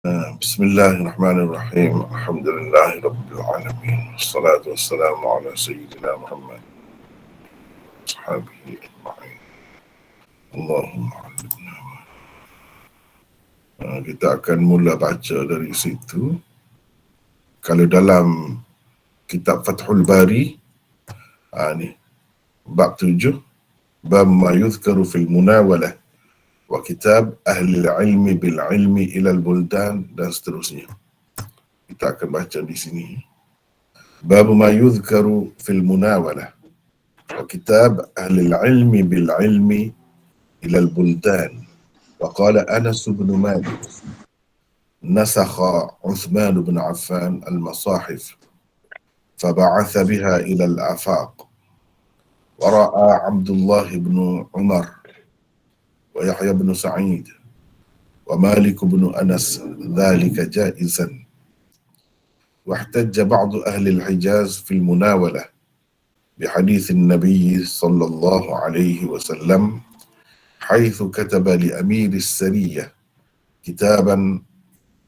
Bismillahirrahmanirrahim. Alhamdulillahirabbil alamin. Wassalatu wassalamu ala sayyidina Muhammad ashabihi ajma'in. Allahumma alimna. Kita akan mula baca dari situ. Kalau dalam kitab Fathul Bari, ni bab 7, bab ma yuzkaru fil munawalah wa kitab ahli ilmi bil ilmi ilal buldan dan seterusnya. Kita akan baca di sini. Bab ma yuzkaru fil munawalah wa kitab ahli ilmi bil ilmi ilal buldan. Wa qala Anas bin Malik nasakha Uthman bin Affan al-masahif فبعث بها إلى الآفاق ورأى عبد الله بن عمر ويحيى بن سعيد ومالك بن أنس ذلك جائزا واحتج بعض أهل الحجاز في المناولة بحديث النبي صلى الله عليه وسلم حيث كتب لأمير السرية كتابا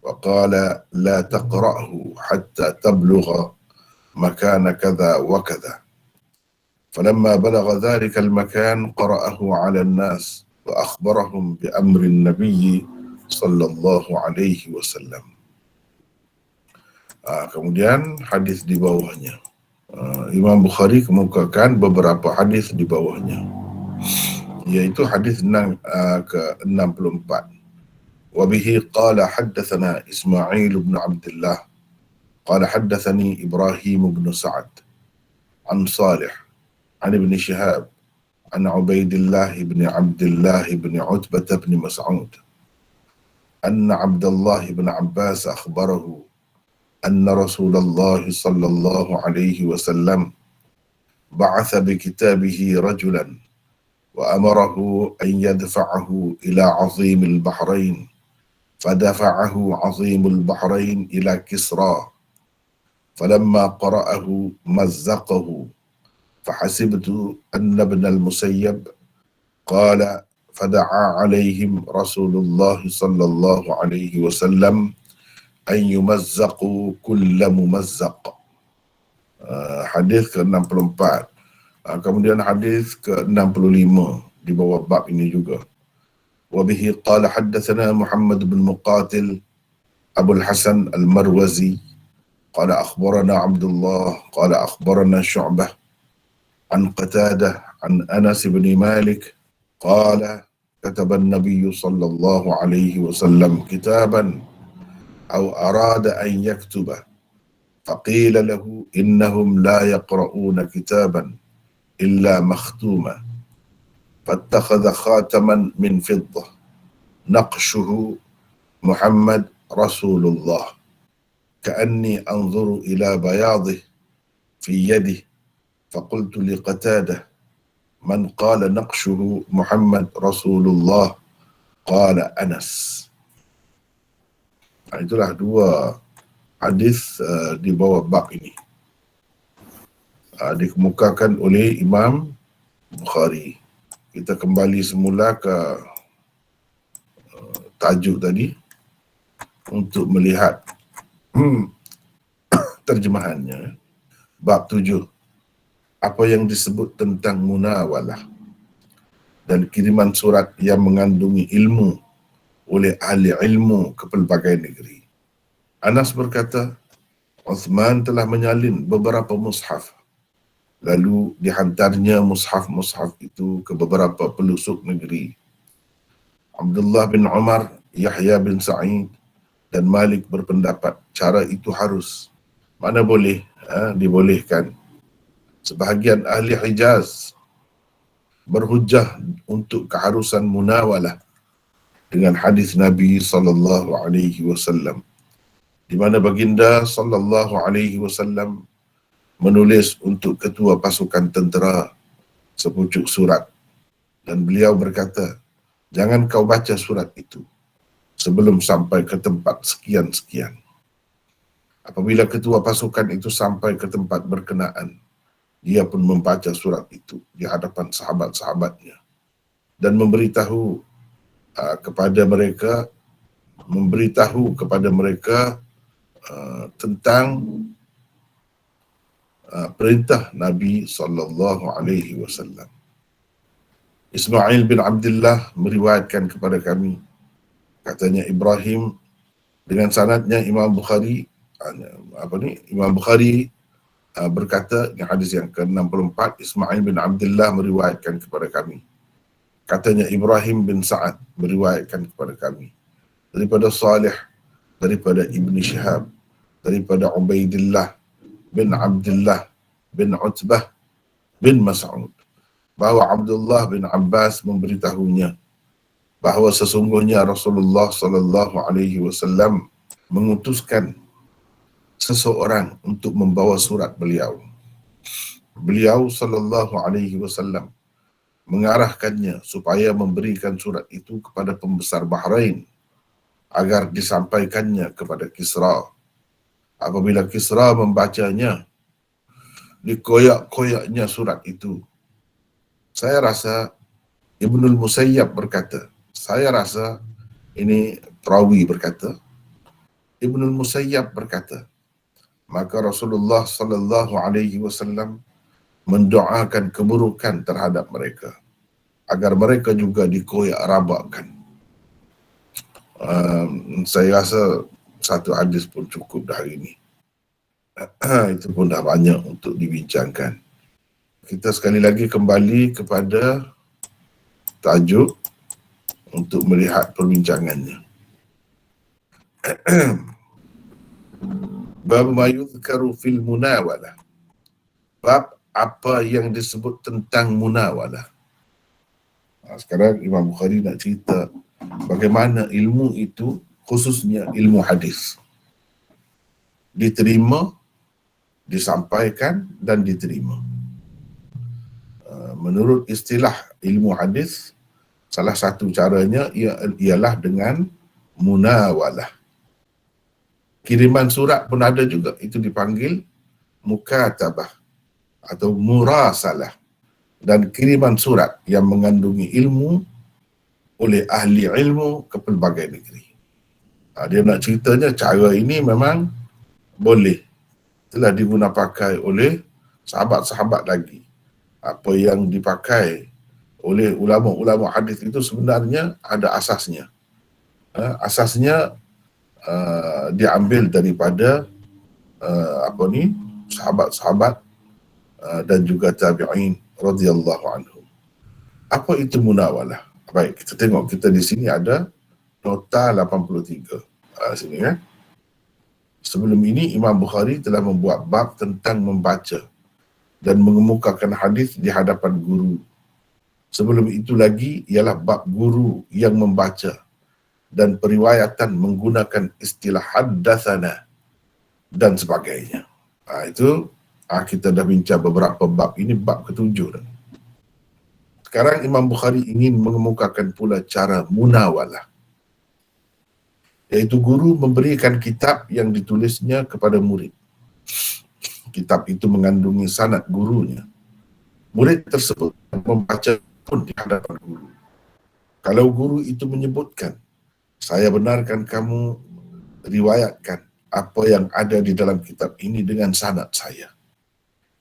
وقال لا تقرأه حتى تبلغ مكان كذا وكذا فلما بلغ ذلك المكان قرأه على الناس وأخبرهم بأمر النبي صلى الله عليه وسلم. Kemudian hadis di bawahnya. Imam Bukhari kemukakan beberapa hadis di bawahnya, yaitu hadis ke-64. Wabihi qala haddathana Ismail bin Abdullah qala haddathani Ibrahim bin Sa'ad an Salih an Ibn Shihab an Ubaidillah bin Abdullah bin Utbah bin Mas'ud anna Abdullah bin Abbas akhbarahu anna Rasulullah sallallahu alaihi wasallam ba'atha bi kitabihi rajulan wa amarahu an yadfa'ahu ila 'azim al-bahrain fadafa'ahu 'azim al-bahrain ila Kisra falamma qara'ahu mazzaqahu فحسبت أن ابن المسيب قال فدعا عليهم رسول الله صلى الله عليه وسلم أن يمزقوا كل ممزق. Hadis ke-64. Kemudian hadis ke-65 di bawah bab ini juga. Wabihi qala haddathana Muhammad bin Muqatil Abul Hasan Al-Marwazi qala akhbarana Abdullah qala akhbarana Syu'bah عن قتادة عن أنس بن مالك قال كتب النبي صلى الله عليه وسلم كتابا أو أراد أن يكتبه فقيل له إنهم لا يقرؤون كتابا إلا مختوما فاتخذ خاتما من فضة نقشه محمد رسول الله كأني أنظر إلى بياضه في يده فقلت لقتادة من قال نقشه محمد رسول الله قال أنس. Itulah dua hadis di bawah bab ini, dikemukakan oleh Imam Bukhari. Kita kembali semula ke tajuk tadi untuk melihat terjemahannya. Bab 7, apa yang disebut tentang munawalah dan kiriman surat yang mengandungi ilmu oleh ahli ilmu ke pelbagai negeri. Anas berkata, Uthman telah menyalin beberapa mushaf, lalu dihantarnya mushaf-mushaf itu ke beberapa pelosok negeri. Abdullah bin Umar, Yahya bin Sa'id dan Malik berpendapat cara itu harus. Mana boleh, dibolehkan. Sebahagian ahli Hijaz berhujjah untuk keharusan munawalah dengan hadis Nabi sallallahu alaihi wasallam, di mana baginda sallallahu alaihi wasallam menulis untuk ketua pasukan tentera sepucuk surat dan beliau berkata, jangan kau baca surat itu sebelum sampai ke tempat sekian-sekian. Apabila ketua pasukan itu sampai ke tempat berkenaan, dia pun membaca surat itu di hadapan sahabat-sahabatnya dan memberitahu kepada mereka memberitahu kepada mereka tentang perintah Nabi SAW. Ismail bin Abdullah meriwayatkan kepada kami, katanya Ibrahim, dengan sanadnya Imam Bukhari, Imam Bukhari berkata, yang hadis yang ke-64, Ismail bin Abdullah meriwayatkan kepada kami, katanya Ibrahim bin Sa'ad meriwayatkan kepada kami, daripada Salih, daripada Ibn Shihab, daripada Ubaidillah bin Abdullah bin Utbah bin Mas'ud, bahawa Abdullah bin Abbas memberitahunya bahawa sesungguhnya Rasulullah sallallahu alaihi wasallam mengutuskan seseorang untuk membawa surat beliau. Beliau sallallahu alaihi wasallam mengarahkannya supaya memberikan surat itu kepada pembesar Bahrain agar disampaikannya kepada Kisra. Apabila Kisra membacanya, dikoyak-koyaknya surat itu. Saya rasa, Ibnul Musayyab berkata, saya rasa, ini perawi berkata, Ibnul Musayyab berkata, maka Rasulullah sallallahu alaihi wasallam mendoakan keburukan terhadap mereka agar mereka juga dikoyak rabakkan. Saya rasa satu hadis pun cukup dah hari ini. Itu pun dah banyak untuk dibincangkan. Kita sekali lagi kembali kepada tajuk untuk melihat perbincangannya. Bab ma yuzkaru fil munawalah. Bab apa yang disebut tentang munawalah. Sekarang Imam Bukhari nak cerita bagaimana ilmu itu, khususnya ilmu hadis, diterima, disampaikan dan diterima. Menurut istilah ilmu hadis, salah satu caranya ialah dengan munawalah. Kiriman surat pun ada juga, itu dipanggil mukatabah atau murasalah. Dan kiriman surat yang mengandungi ilmu oleh ahli ilmu ke pelbagai negeri. Dia nak ceritanya cara ini memang boleh, telah digunakan pakai oleh sahabat-sahabat lagi. Apa yang dipakai oleh ulama-ulama hadis itu sebenarnya ada asasnya. Asasnya diambil daripada sahabat-sahabat dan juga tabi'in radhiyallahu anhum. Apa itu munawalah? Baik, kita tengok, kita di sini ada nota 83. Sini kan. Sebelum ini Imam Bukhari telah membuat bab tentang membaca dan mengemukakan hadis di hadapan guru. Sebelum itu lagi ialah bab guru yang membaca dan periwayatan menggunakan istilah haddatsana dan sebagainya. Itu kita dah bincang beberapa bab. Ini bab ke-7 dah. Sekarang Imam Bukhari ingin mengemukakan pula cara munawalah, iaitu guru memberikan kitab yang ditulisnya kepada murid. Kitab itu mengandungi sanad gurunya. Murid tersebut membaca pun di hadapan guru. Kalau guru itu menyebutkan, saya benarkan kamu riwayatkan apa yang ada di dalam kitab ini dengan sanad saya,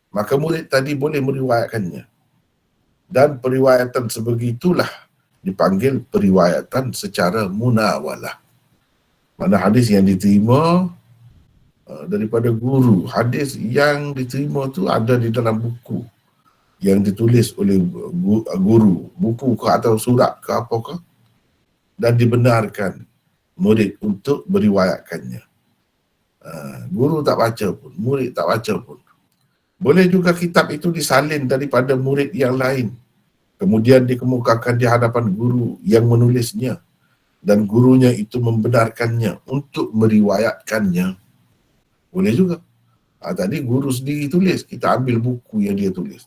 maka murid tadi boleh meriwayatkannya. Dan periwayatan sebegitulah dipanggil periwayatan secara munawalah. Mana hadis yang diterima daripada guru, hadis yang diterima tu ada di dalam buku yang ditulis oleh guru, buku ke atau surat ke apakah, dan dibenarkan murid untuk meriwayatkannya. Guru tak baca pun, murid tak baca pun. Boleh juga kitab itu disalin daripada murid yang lain, kemudian dikemukakan di hadapan guru yang menulisnya, dan gurunya itu membenarkannya untuk meriwayatkannya. Boleh juga. Tadi guru sendiri tulis, kita ambil buku yang dia tulis.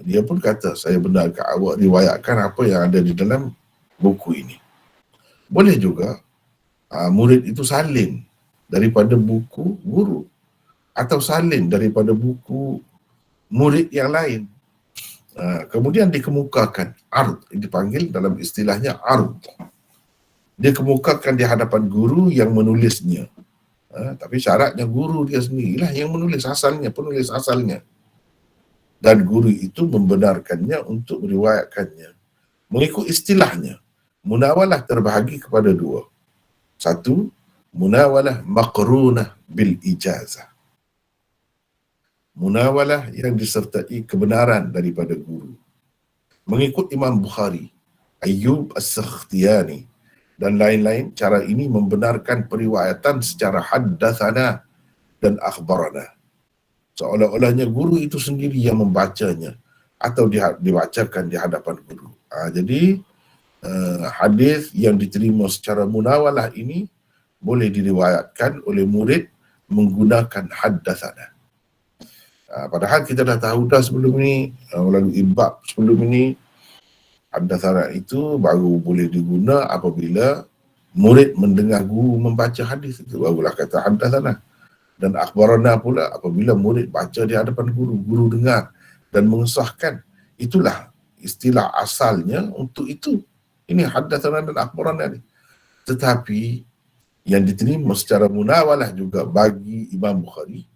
Dia pun kata, saya benarkan awak riwayatkan apa yang ada di dalam buku ini. Boleh juga murid itu salin daripada buku guru, atau salin daripada buku murid yang lain. Kemudian dikemukakan ard, dipanggil dalam istilahnya ard. dia kemukakan di hadapan guru yang menulisnya. Tapi syaratnya guru dia sendirilah yang menulis asalnya, penulis asalnya. Dan guru itu membenarkannya untuk meriwayatkannya. Mengikut istilahnya, munawalah terbahagi kepada dua. Satu, munawalah maqrunah bil ijazah. Munawalah yang disertai kebenaran daripada guru. Mengikut Imam Bukhari, Ayyub As-Sakhtiyani dan lain-lain, cara ini membenarkan periwayatan secara haddatsana dan akhbarana. Seolah-olahnya guru itu sendiri yang membacanya atau dibacakan di hadapan guru. Jadi hadis yang diterima secara munawalah ini boleh diriwayatkan oleh murid menggunakan haddatsana. Padahal kita dah tahu dah sebelum ni, melalui bab sebelum ini, haddatsana itu baru boleh diguna apabila murid mendengar guru membaca hadis itu, barulah kata haddatsana. Dan akhbarana pula apabila murid baca di hadapan guru, guru dengar dan mengesahkan. Itulah istilah asalnya untuk itu. Ini haddatsana dan akhbarana ni. Tetapi yang diterima secara munawalah juga bagi Imam Bukhari,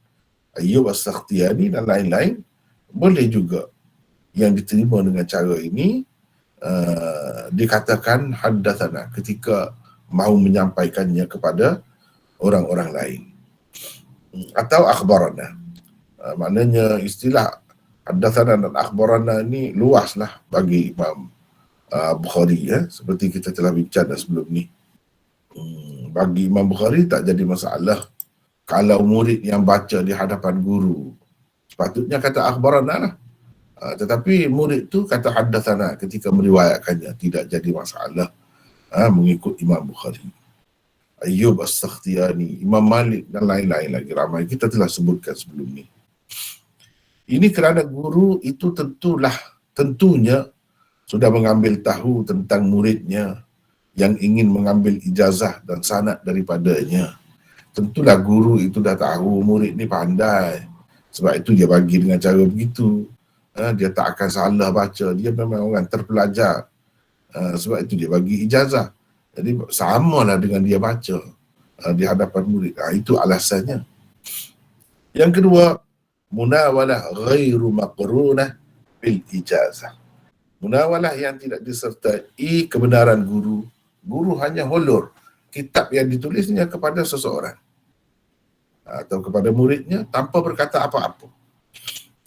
Ayyub As-Sakhtiyani dan lain-lain, boleh juga yang diterima dengan cara ini dikatakan haddatsana ketika mahu menyampaikannya kepada orang-orang lain. Atau akhbarana. Maknanya istilah haddatsana dan akhbarana ni luaslah bagi Imam Bukhari, seperti kita telah bincang sebelum ni. Bagi Imam Bukhari tak jadi masalah kalau murid yang baca di hadapan guru. Sepatutnya kata akhbarana lah. Tetapi murid tu kata haddatsana ketika meriwayatkannya, tidak jadi masalah mengikut Imam Bukhari. Ayyub As-Sakhtiyani, Imam Malik dan lain-lain lagi ramai kita telah sebutkan sebelum ni. Ini kerana guru itu tentunya sudah mengambil tahu tentang muridnya yang ingin mengambil ijazah dan sanad daripadanya. Tentulah guru itu dah tahu murid ni pandai. Sebab itu dia bagi dengan cara begitu. Dia tak akan salah baca. Dia memang orang terpelajar. Sebab itu dia bagi ijazah. Jadi samalah dengan dia baca di hadapan murid. Itu alasannya. Yang kedua, munawalah ghairu maqrunah bil ijazah. Munawalah yang tidak disertai kebenaran guru. Guru hanya hulur kitab yang ditulisnya kepada seseorang atau kepada muridnya tanpa berkata apa-apa.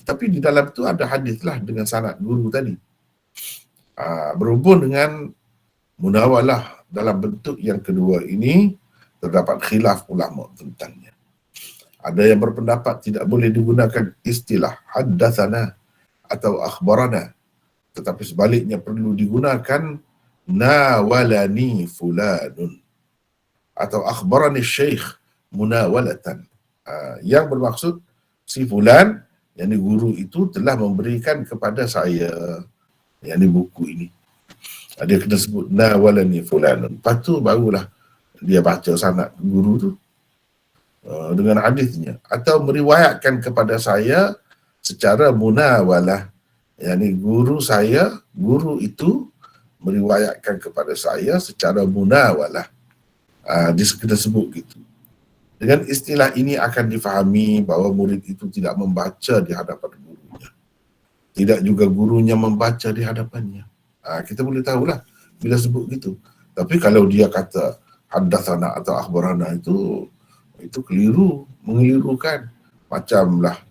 Tapi di dalam itu ada hadislah dengan sanad guru tadi. Berhubung dengan munawalah dalam bentuk yang kedua ini, terdapat khilaf ulama tentangnya. Ada yang berpendapat tidak boleh digunakan istilah haddatsana atau akhbarana, tetapi sebaliknya perlu digunakan nawalani fulanun atau akhbarani syekh munawalatan, yang bermaksud si fulan, yakni guru itu telah memberikan kepada saya, yakni buku ini. Dia kena sebut nawalani fulanun. Lepas tu barulah dia baca sanad guru tu dengan hadisnya, atau meriwayatkan kepada saya secara munawalah, yakni guru itu meriwayatkan kepada saya secara munawalah. Kita sebut gitu. Dengan istilah ini akan difahami bahawa murid itu tidak membaca di hadapan gurunya. Tidak juga gurunya membaca di hadapannya. Kita boleh tahulah bila sebut gitu. Tapi kalau dia kata haddatsana atau akhbarana itu keliru, mengelirukan. Macamlah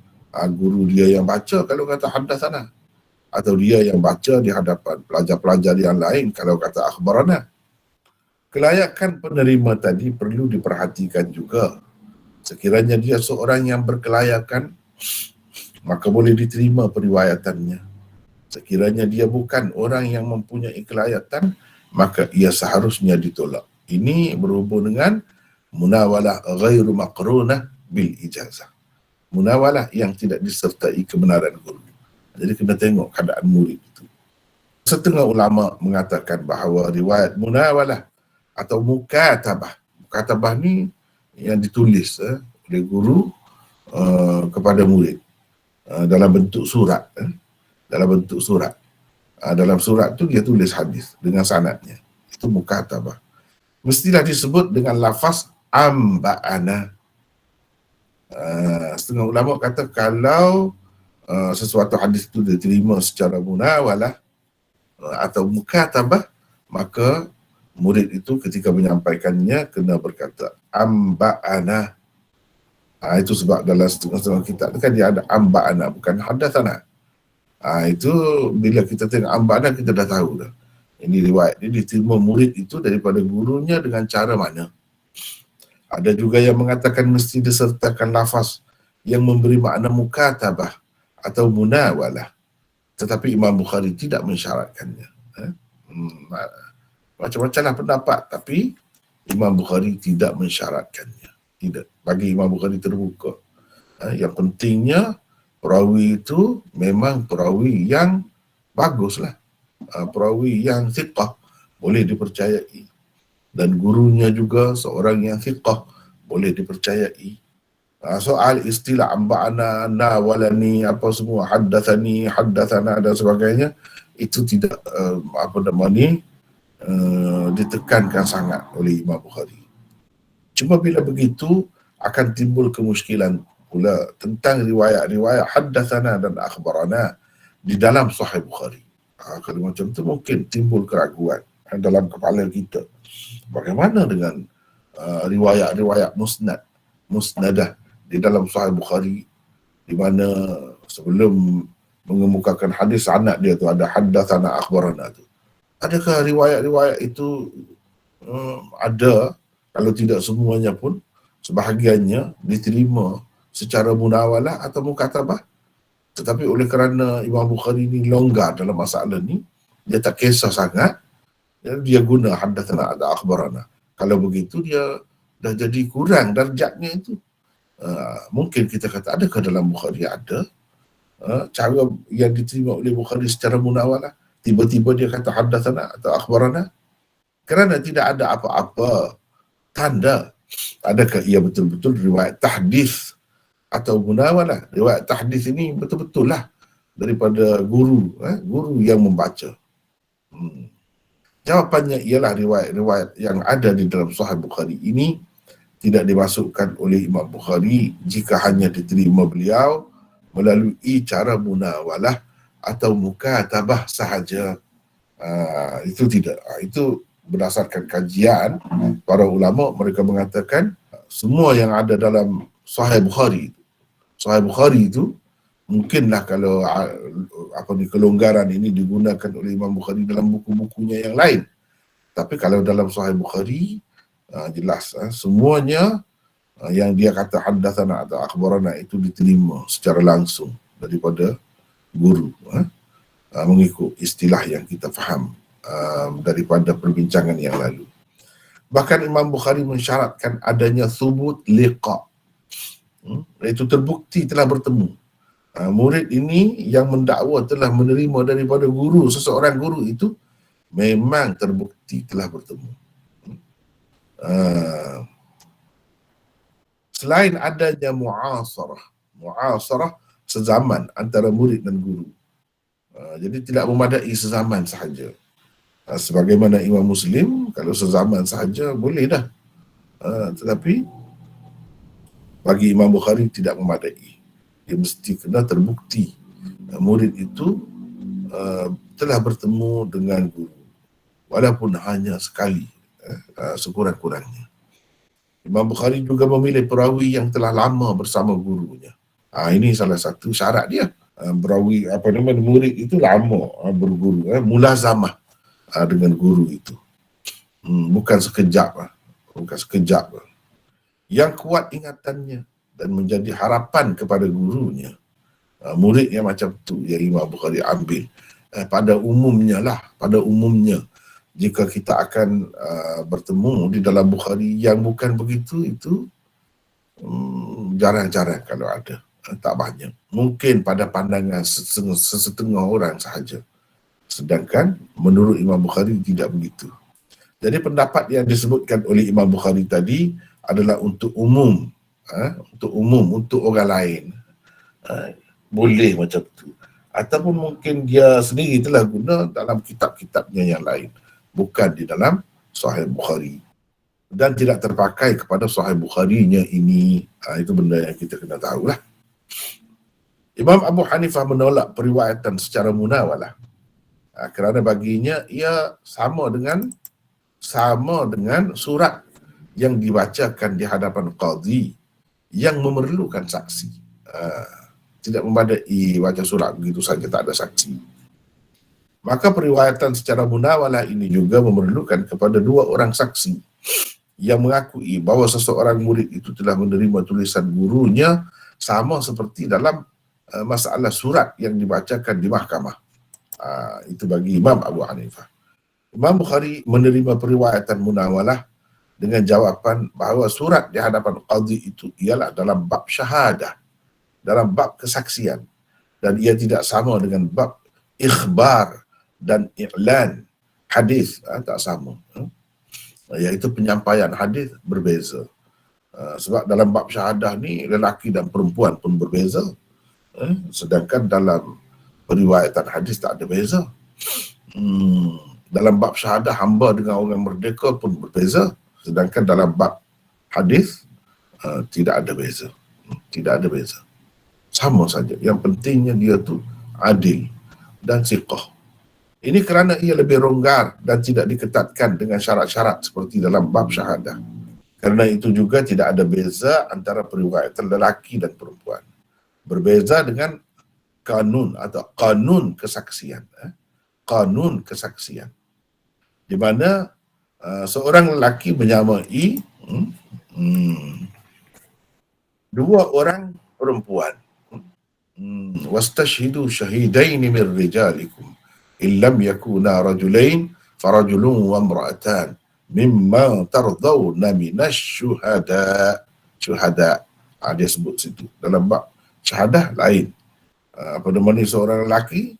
guru dia yang baca kalau kata haddatsana, atau dia yang baca di hadapan pelajar-pelajar yang lain kalau kata akhbarana. Kelayakan penerima tadi perlu diperhatikan juga. Sekiranya dia seorang yang berkelayakan, maka boleh diterima periwayatannya. Sekiranya dia bukan orang yang mempunyai kelayatan, maka ia seharusnya ditolak. Ini berhubung dengan munawalah ghairu maqrunah bil ijazah. Munawalah yang tidak disertai kebenaran guru. Jadi kena tengok keadaan murid itu. Setengah ulama mengatakan bahawa riwayat munawalah atau mukatabah. Mukatabah ni yang ditulis oleh guru kepada murid dalam bentuk surat. Dalam bentuk surat. Dalam surat tu dia tulis hadis dengan sanadnya. Itu mukatabah. mestilah disebut dengan lafaz amba'ana. Setengah ulama kata kalau sesuatu hadis itu diterima secara munawalah atau mukatabah, maka murid itu ketika menyampaikannya kena berkata amba'ana. Itu sebab dalam setengah-setengah kitab kan dia ada amba'ana, bukan hadatsana. Itu bila kita tengok amba'ana, kita dah tahu dah. Ini riwayat ini diterima murid itu daripada gurunya dengan cara mana. Ada juga yang mengatakan mesti disertakan lafaz yang memberi makna mukatabah atau munawalah. Tetapi Imam Bukhari tidak mensyaratkannya. Macam-macamlah pendapat, tapi Imam Bukhari tidak mensyaratkannya. Tidak. Bagi Imam Bukhari terbuka. Yang pentingnya perawi itu memang perawi yang baguslah. Perawi yang thiqah, boleh dipercayai. Dan gurunya juga seorang yang thiqah, boleh dipercayai. Soal istilah amba'ana, nawalani, apa semua, haddathani, haddathana dan sebagainya, itu tidak ditekankan sangat oleh Imam Bukhari. Cuma bila begitu akan timbul kemusykilan pula tentang riwayat-riwayat haddathana dan akhbarana di dalam Sahih Bukhari. Kalau macam tu mungkin timbul keraguan dalam kepala kita. Bagaimana dengan riwayat-riwayat musnadah di dalam Sahih Bukhari, di mana sebelum mengemukakan hadis anak dia tu ada haddatsana akhbarana tu. Adakah riwayat-riwayat itu ada, kalau tidak semuanya pun sebahagiannya diterima secara munawalah atau mukatabah? Tetapi oleh kerana Imam Bukhari ni longgar dalam masalah ni, dia tak kisah sangat, dia guna haddatsana ada akhbarana. Kalau begitu dia dah jadi kurang darjatnya itu. Mungkin kita kata adakah dalam Bukhari ada cara yang diterima oleh Bukhari secara munawalah, tiba-tiba dia kata haddatsana atau akhbarana, kerana tidak ada apa-apa tanda adakah ia betul-betul riwayat tahdits atau munawalah. Riwayat tahdits ini betul-betul lah daripada guru yang membaca. Jawapannya ialah riwayat-riwayat yang ada di dalam Sahih Bukhari ini tidak dimasukkan oleh Imam Bukhari jika hanya diterima beliau melalui cara munawalah atau mukatabah sahaja. Itu tidak. Itu berdasarkan kajian para ulama, mereka mengatakan semua yang ada dalam Sahih Bukhari itu mungkinlah kalau kelonggaran ini digunakan oleh Imam Bukhari dalam buku-bukunya yang lain. Tapi kalau dalam Sahih Bukhari jelas semuanya yang dia kata haddatsana atau akhbarana itu diterima secara langsung daripada guru, mengikut istilah yang kita faham daripada perbincangan yang lalu. Bahkan Imam Bukhari mensyaratkan adanya thubut liqa, iaitu terbukti telah bertemu. Murid ini yang mendakwa telah menerima daripada guru, seseorang guru itu memang terbukti telah bertemu. Selain adanya mu'asarah sezaman antara murid dan guru, jadi tidak memadai sezaman sahaja. Sebagaimana Imam Muslim, kalau sezaman sahaja boleh dah, tetapi bagi Imam Bukhari tidak memadai. Dia mesti kena terbukti murid itu telah bertemu dengan guru, walaupun hanya sekali, sekurang-kurangnya. Imam Bukhari juga memilih perawi yang telah lama bersama gurunya. Ini salah satu syarat dia. Perawi murid itu lama berguru, mulazamah dengan guru itu. Bukan sekejap. Yang kuat ingatannya dan menjadi harapan kepada gurunya. Murid yang macam tu yang Imam Bukhari ambil. Pada umumnya jika kita akan bertemu di dalam Bukhari yang bukan begitu, itu jarang-jarang kalau ada, tak banyak. Mungkin pada pandangan sesetengah orang sahaja. Sedangkan menurut Imam Bukhari tidak begitu. Jadi pendapat yang disebutkan oleh Imam Bukhari tadi adalah untuk umum, untuk orang lain. Boleh macam tu. Ataupun mungkin dia sendiri telah guna dalam kitab-kitabnya yang lain, bukan di dalam Sahih Bukhari. dan tidak terpakai kepada Sahih Bukhari-nya ini. Itu benda yang kita kena tahulah. Imam Abu Hanifah menolak periwayatan secara munawalah. Kerana baginya ia sama dengan surat yang dibacakan di hadapan qadhi yang memerlukan saksi. Tidak memadai baca surat begitu saja tak ada saksi. Maka periwayatan secara munawalah ini juga memerlukan kepada dua orang saksi yang mengakui bahawa seseorang murid itu telah menerima tulisan gurunya sama seperti dalam masalah surat yang dibacakan di mahkamah. Itu bagi Imam Abu Hanifah. Imam Bukhari menerima periwayatan munawalah dengan jawapan bahawa surat di hadapan qadhi itu ialah dalam bab syahadah, dalam bab kesaksian, dan ia tidak sama dengan bab ikhbar dan i'lan hadis. Tak sama, iaitu penyampaian hadis berbeza. Sebab dalam bab syahadah ni lelaki dan perempuan pun berbeza, sedangkan dalam periwayatan hadis tak ada beza. Dalam bab syahadah hamba dengan orang merdeka pun berbeza, sedangkan dalam bab hadis tidak ada beza. Tidak ada beza. Sama saja. Yang pentingnya dia tu adil dan siqah. Ini kerana ia lebih longgar dan tidak diketatkan dengan syarat-syarat seperti dalam bab syahadah. Kerana itu juga tidak ada beza antara periwayatan lelaki dan perempuan. Berbeza dengan kanun atau kanun kesaksian. Kanun kesaksian. Di mana seorang lelaki menyamai dua orang perempuan. Wastashhidu syahidaini min rijalikum illam yakuna rajulain farajulun wa imra'atan mimma tardawna minasy syuhada. Dia sebut situ. Dalam bab syahadah lain. Pada mana seorang lelaki,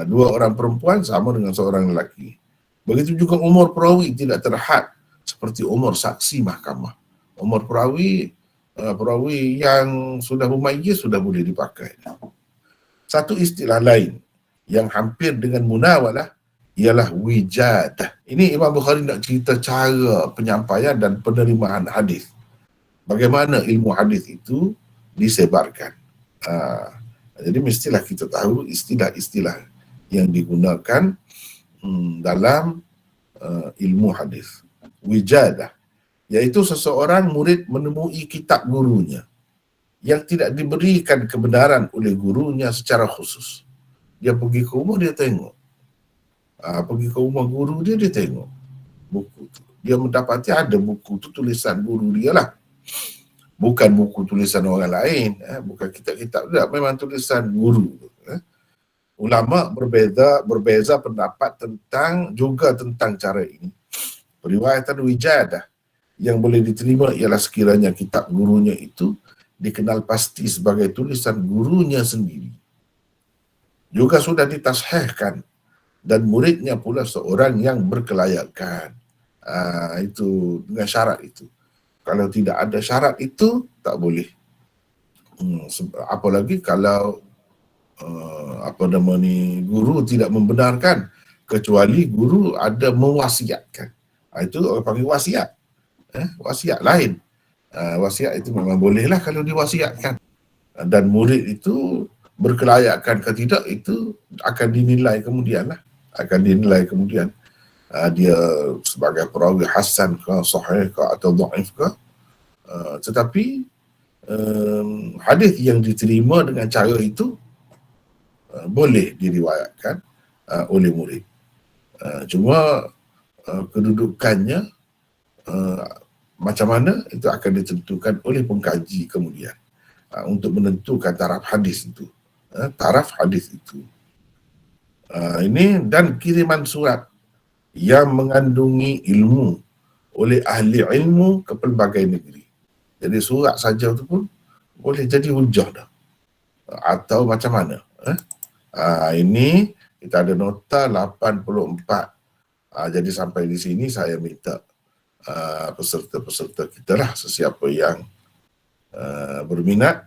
dua orang perempuan sama dengan seorang lelaki. Begitu juga umur perawi tidak terhad seperti umur saksi mahkamah. Umur perawi yang sudah mumayyiz sudah boleh dipakai. Satu istilah lain yang hampir dengan munawalah ialah wijadah. Ini Imam Bukhari nak cerita cara penyampaian dan penerimaan hadis. Bagaimana ilmu hadis itu disebarkan. Jadi mestilah kita tahu istilah-istilah yang digunakan dalam ilmu hadis. Wijadah, iaitu seseorang murid menemui kitab gurunya yang tidak diberikan kebenaran oleh gurunya secara khusus. Dia pergi ke rumah, dia tengok. Pergi ke rumah guru dia tengok buku tu. Dia mendapati ada buku tu tulisan guru dia lah. Bukan buku tulisan orang lain. Bukan kitab-kitab dia, memang tulisan guru. Ulama berbeza pendapat tentang cara ini. Periwayatan wijadah yang boleh diterima ialah sekiranya kitab gurunya itu dikenal pasti sebagai tulisan gurunya sendiri. Juga sudah ditashihkan dan muridnya pula seorang yang berkelayakan. Itu dengan syarat itu. Kalau tidak ada syarat itu, tak boleh. Apalagi kalau guru tidak membenarkan, kecuali guru ada mewasiatkan. Itu orang panggil wasiat. Wasiat lain. Wasiat itu memang bolehlah kalau diwasiatkan. Dan murid itu berkelayakan ke tidak, itu akan dinilai kemudian lah. Akan dinilai kemudian. Dia sebagai perawi hasan ke, sahih ke atau dhaif ke. Tetapi hadis yang diterima dengan cara itu boleh diriwayatkan oleh murid. Cuma kedudukannya macam mana itu akan ditentukan oleh pengkaji kemudian untuk menentukan taraf hadis itu. Taraf hadis itu. Ini dan kiriman surat yang mengandungi ilmu oleh ahli ilmu ke pelbagai negeri. Jadi surat saja itu pun boleh jadi hujah dah. Atau macam mana? Ini kita ada nota 84. Jadi sampai di sini saya minta peserta-peserta kita lah, sesiapa yang berminat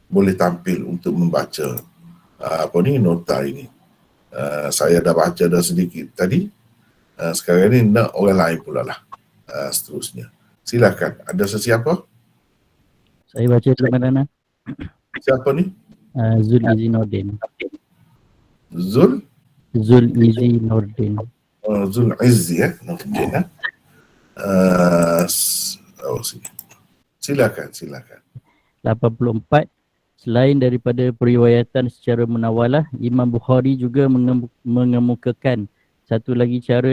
boleh tampil untuk membaca nota ini. Saya dah baca dah sedikit tadi. Sekarang ni nak orang lain pula lah seterusnya. Silakan, ada sesiapa? Saya baca dulu Madana. Siapa ni? Zul Izi Nordin. Zul? Zul Izi Nordin. Zul Izzi ya, Nordin ya. Silakan. 84. Selain daripada periwayatan secara munawalah, Imam Bukhari juga mengemukakan satu lagi cara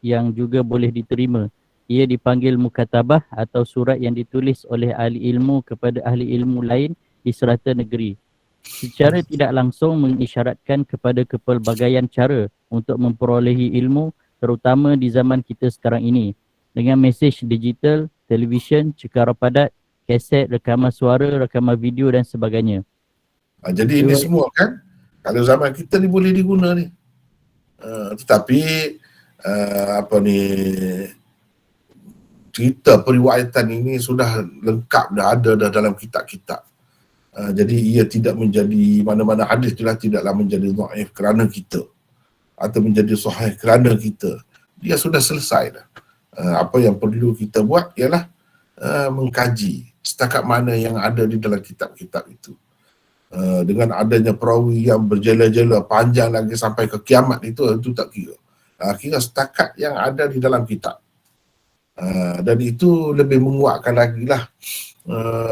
yang juga boleh diterima. Ia dipanggil mukatabah atau surat yang ditulis oleh ahli ilmu kepada ahli ilmu lain di serata negeri. Secara tidak langsung mengisyaratkan kepada kepelbagaian cara untuk memperolehi ilmu, terutama di zaman kita sekarang ini. Dengan mesej digital, televisyen, cekara padat, kaset, rekaman suara, rekaman video dan sebagainya. Jadi ini semua kan, kalau zaman kita ni boleh diguna ni. Tetapi cerita periwayatan ini sudah lengkap, dah ada dah dalam kitab-kitab. Jadi ia tidak menjadi, mana-mana hadis tidaklah menjadi dhaif kerana kita atau menjadi sahih kerana kita. Dia sudah selesai dah. Apa yang perlu kita buat ialah mengkaji setakat mana yang ada di dalam kitab-kitab itu. Dengan adanya perawi yang berjela-jela panjang lagi sampai ke kiamat itu tak kira. Kira setakat yang ada di dalam kitab. Dan itu lebih menguatkan lagi lah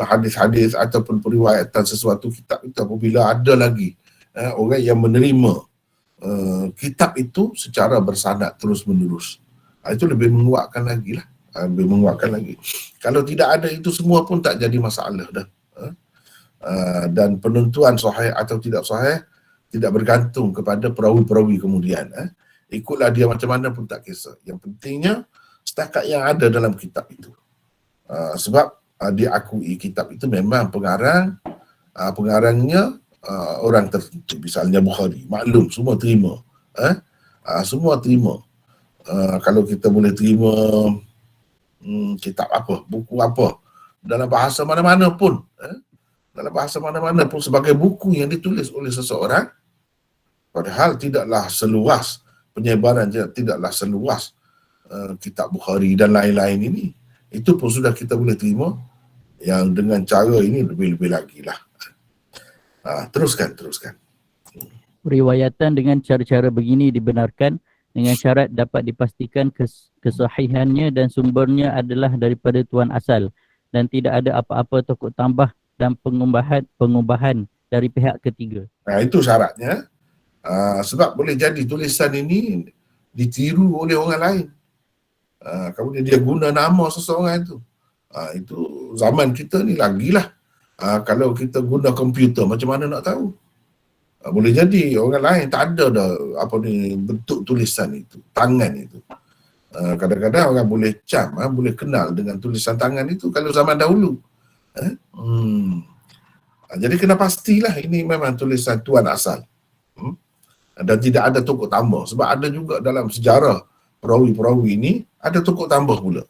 hadis-hadis ataupun periwayatan sesuatu kitab itu apabila ada lagi orang yang menerima kitab itu secara bersanad terus menerus. Itu lebih menguatkan lagi lah. Kalau tidak ada itu semua pun tak jadi masalah dah. Dan penentuan sahih atau tidak sahih tidak bergantung kepada perawi-perawi kemudian. Ikutlah dia macam mana pun tak kisah. Yang pentingnya setakat yang ada dalam kitab itu. Sebab diakui kitab itu memang pengarangnya orang tertentu. Misalnya Bukhari, maklum semua terima. Semua terima. Kalau kita boleh terima kitab apa, buku apa, dalam bahasa mana-mana pun, sebagai buku yang ditulis oleh seseorang, padahal tidaklah seluas penyebaran, tidaklah seluas kitab Bukhari dan lain-lain ini, itu pun sudah kita boleh terima. Yang dengan cara ini lebih-lebih lagi lah. Teruskan. Riwayatan dengan cara-cara begini dibenarkan dengan syarat dapat dipastikan kesahihannya dan sumbernya adalah daripada tuan asal dan tidak ada apa-apa tokok tambah dan pengubahan dari pihak ketiga. Itu syaratnya. Sebab boleh jadi tulisan ini ditiru oleh orang lain. Kemudian dia guna nama seseorang itu. Itu zaman kita ni lagilah. Kalau kita guna komputer, macam mana nak tahu? Boleh jadi orang lain tak ada dah bentuk tulisan itu, tangan itu. Kadang-kadang orang boleh boleh kenal dengan tulisan tangan itu kalau zaman dahulu. Jadi kena pastilah ini memang tulisan tuan asal. Dan tidak ada tokok tambah. Sebab ada juga dalam sejarah perawi-perawi ini ada tokok tambah pula.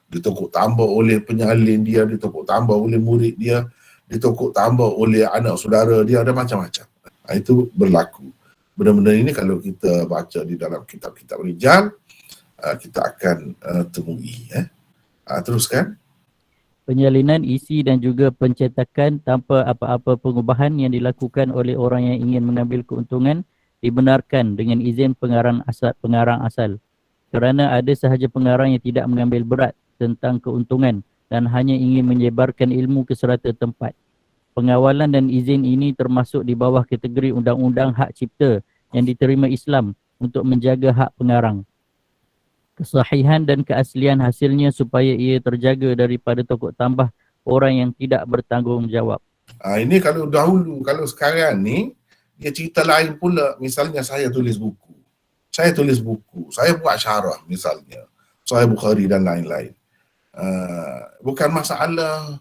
Ditokok tambah oleh penyalin dia, ditokok tambah oleh murid dia, ditokok tambah oleh anak saudara dia, ada macam-macam. Itu berlaku. Benda-benda ini kalau kita baca di dalam kitab-kitab rijal, kita akan temui. Teruskan. Penyalinan isi dan juga pencetakan tanpa apa-apa pengubahan yang dilakukan oleh orang yang ingin mengambil keuntungan dibenarkan dengan izin pengarang asal. Kerana ada sahaja pengarang yang tidak mengambil berat tentang keuntungan dan hanya ingin menyebarkan ilmu ke serata tempat. Pengawalan dan izin ini termasuk di bawah kategori undang-undang hak cipta yang diterima Islam untuk menjaga hak pengarang. Kesahihan dan keaslian hasilnya supaya ia terjaga daripada tokok tambah orang yang tidak bertanggungjawab. Ini kalau dahulu, kalau sekarang ni dia cerita lain pula. Misalnya saya tulis buku, saya buat syarah misalnya, Sahih Bukhari dan lain-lain. Bukan masalah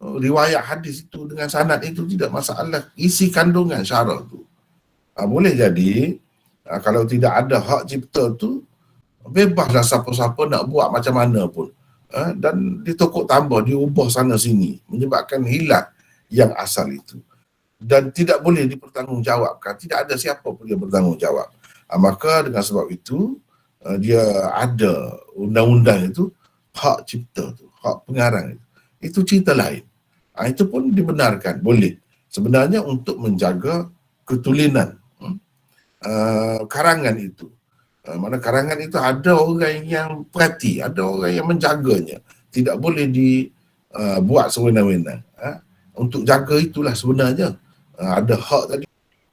riwayat hadis itu dengan sanad itu, tidak masalah isi kandungan syarah tu. Boleh jadi kalau tidak ada hak cipta tu, bebaslah siapa-siapa nak buat macam mana pun. Dan ditokok tambah, diubah sana sini, menyebabkan hilang yang asal itu. Dan tidak boleh dipertanggungjawabkan, tidak ada siapa pun yang bertanggungjawab. Maka dengan sebab itu, dia ada undang-undang itu hak cipta tu, hak pengarang itu cerita lain. Itu pun dibenarkan, boleh. Sebenarnya untuk menjaga ketulinan karangan itu. Mana karangan itu ada orang yang perhati, ada orang yang menjaganya. Tidak boleh dibuat sewenang-wenang. Untuk jaga itulah sebenarnya ada hak tadi.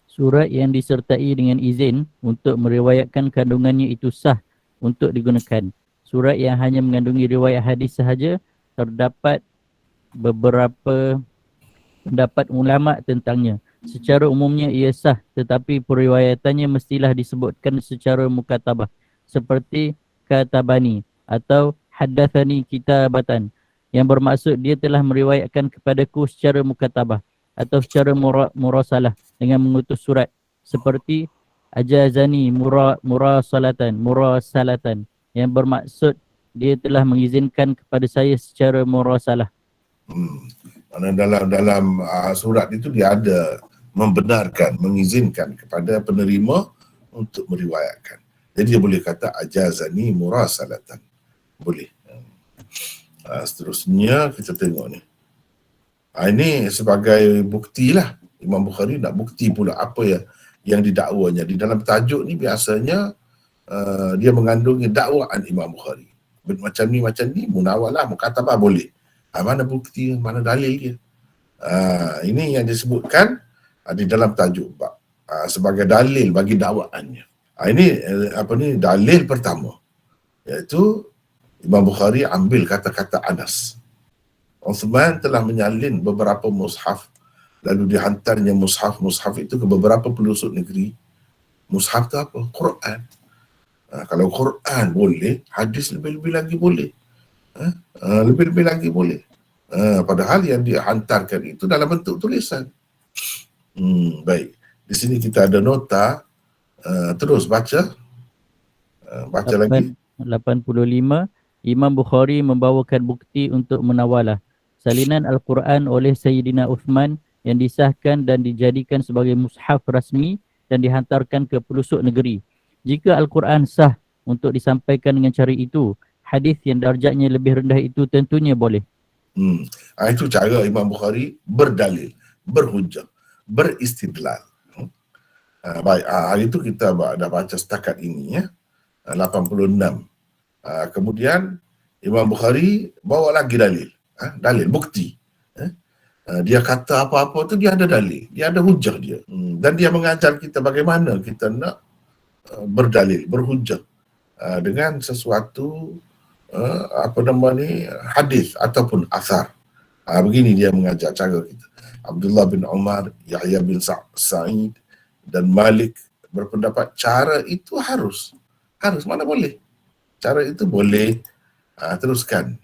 Surat yang disertai dengan izin untuk meriwayatkan kandungannya itu sah untuk digunakan. Surat yang hanya mengandungi riwayat hadis sahaja, terdapat beberapa pendapat ulama tentangnya. Secara umumnya ia sah, tetapi periwayatannya mestilah disebutkan secara mukatabah, seperti katabani atau haddathani kitabatan, yang bermaksud dia telah meriwayatkan kepadaku secara mukatabah atau secara murasalah dengan mengutus surat, seperti ajazani murasalatan, yang bermaksud dia telah mengizinkan kepada saya secara murasalah. Mana dalam surat itu dia ada membenarkan, mengizinkan kepada penerima untuk meriwayatkan. Jadi dia boleh kata ajazani murasalatan. Boleh. Seterusnya kita tengok ni. Ini sebagai bukti lah. Imam Bukhari nak bukti pula apa yang didakwanya. Di dalam tajuk ni biasanya dia mengandungi dakwaan Imam Bukhari. Macam ni, munawalah, mukatabah boleh. Mana bukti, mana dalil dia. Ini yang disebutkan di dalam tajuk bab sebagai dalil bagi dakwaannya. Ini dalil pertama, iaitu Imam Bukhari ambil kata-kata Anas. Uthman telah menyalin beberapa mushaf, lalu dihantarnya mushaf itu ke beberapa pelosok negeri. Mushaf tu apa? Quran. Kalau Quran boleh, hadis lebih-lebih lagi boleh. Lebih-lebih lagi boleh. Padahal yang dihantarkan itu dalam bentuk tulisan. Baik. Di sini kita ada nota. Terus baca. Baca lagi. 85. Imam Bukhari membawakan bukti untuk menawalah salinan Al-Quran oleh Sayyidina Uthman yang disahkan dan dijadikan sebagai mushaf rasmi dan dihantarkan ke pelosok negeri. Jika Al-Quran sah untuk disampaikan dengan cara itu, hadis yang darjatnya lebih rendah itu tentunya boleh. Itu cara Imam Bukhari berdalil, berhujjah, beristidlal. Baik, hari itu kita dah baca setakat ini ya. 86. Kemudian Imam Bukhari bawa lagi dalil, dalil, bukti. Dia kata apa-apa tu dia ada dalil, dia ada hujah dia. Dan dia mengajar kita bagaimana kita nak berdalil, berhujah dengan sesuatu hadis ataupun asar. Begini dia mengajar cara kita. Abdullah bin Umar, Yahya bin Sa'id dan Malik berpendapat cara itu harus mana boleh. Cara itu boleh. Teruskan.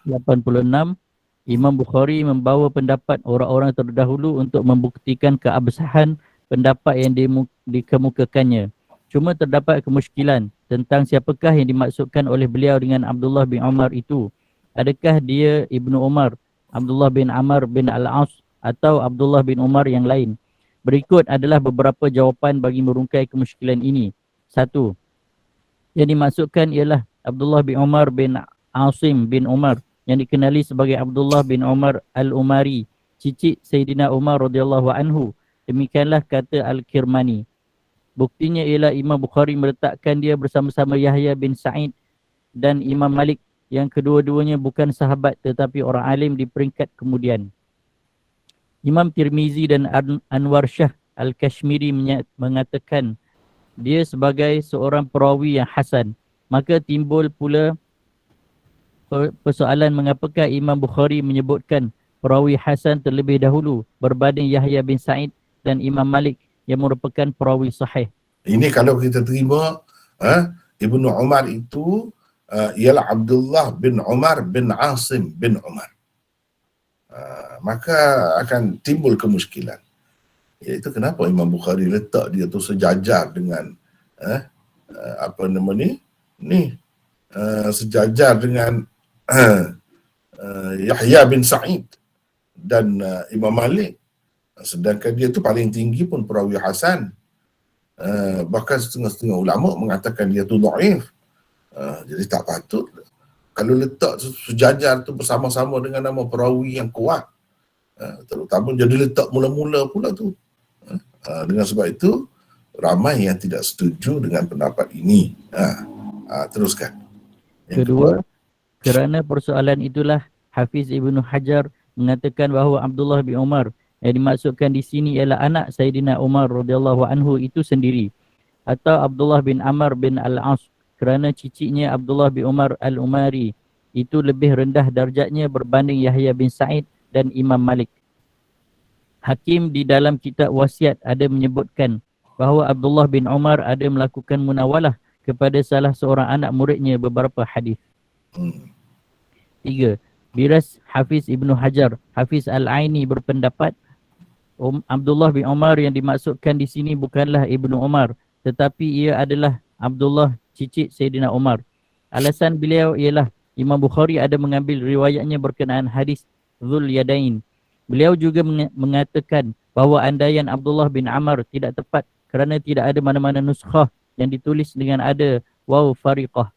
86. Imam Bukhari membawa pendapat orang-orang terdahulu untuk membuktikan keabsahan pendapat yang dikemukakannya. Cuma terdapat kemusykilan tentang siapakah yang dimaksudkan oleh beliau dengan Abdullah bin Umar itu. Adakah dia Ibnu Umar, Abdullah bin Amr bin Al-As atau Abdullah bin Umar yang lain? Berikut adalah beberapa jawapan bagi merungkai kemusykilan ini. 1. Yang dimaksudkan ialah Abdullah bin Umar bin Asim bin Umar yang dikenali sebagai Abdullah bin Umar Al-Umari, cicit Sayyidina Umar radhiyallahu anhu. Demikianlah kata Al-Kirmani. Buktinya ialah Imam Bukhari meletakkan dia bersama-sama Yahya bin Sa'id dan Imam Malik yang kedua-duanya bukan sahabat tetapi orang alim di peringkat kemudian. Imam Tirmizi dan Anwar Shah Al-Kashmiri mengatakan dia sebagai seorang perawi yang hasan. Maka timbul pula persoalan mengapakah Imam Bukhari menyebutkan perawi hasan terlebih dahulu berbanding Yahya bin Sa'id dan Imam Malik yang merupakan perawi sahih. Ini kalau kita terima Ibnu Umar itu ialah Abdullah bin Umar bin Asim bin Umar. Maka akan timbul kemusykilan. Iaitu kenapa Imam Bukhari letak dia tu sejajar dengan sejajar dengan Yahya bin Sa'id dan Imam Malik, sedangkan dia tu paling tinggi pun perawi hasan. Bahkan setengah-setengah ulama mengatakan dia tu dhaif. Jadi tak patut kalau letak sejajar tu bersama-sama dengan nama perawi yang kuat, terutama jadi letak mula-mula pula tu. Dengan sebab itu ramai yang tidak setuju dengan pendapat ini. Teruskan. Yang Kedua, kerana persoalan itulah Hafiz Ibnu Hajar mengatakan bahawa Abdullah bin Umar yang dimaksudkan di sini ialah anak Sayyidina Umar radhiyallahu anhu itu sendiri, atau Abdullah bin Amr bin Al-As, kerana cicitnya Abdullah bin Umar Al-Umari itu lebih rendah darjatnya berbanding Yahya bin Sa'id dan Imam Malik. Hakim di dalam kitab wasiat ada menyebutkan bahawa Abdullah bin Umar ada melakukan munawalah kepada salah seorang anak muridnya beberapa hadis. 3. Biras Hafiz Ibnu Hajar, Hafiz Al-Aini berpendapat Abdullah bin Umar yang dimaksudkan di sini bukanlah Ibnu Umar, tetapi ia adalah Abdullah cicit Sayyidina Umar. Alasan beliau ialah Imam Bukhari ada mengambil riwayatnya berkenaan hadis Dzul Yadain. Beliau juga mengatakan bahawa andaian Abdullah bin Amr tidak tepat kerana tidak ada mana-mana nuskhah yang ditulis dengan ada waw fariqah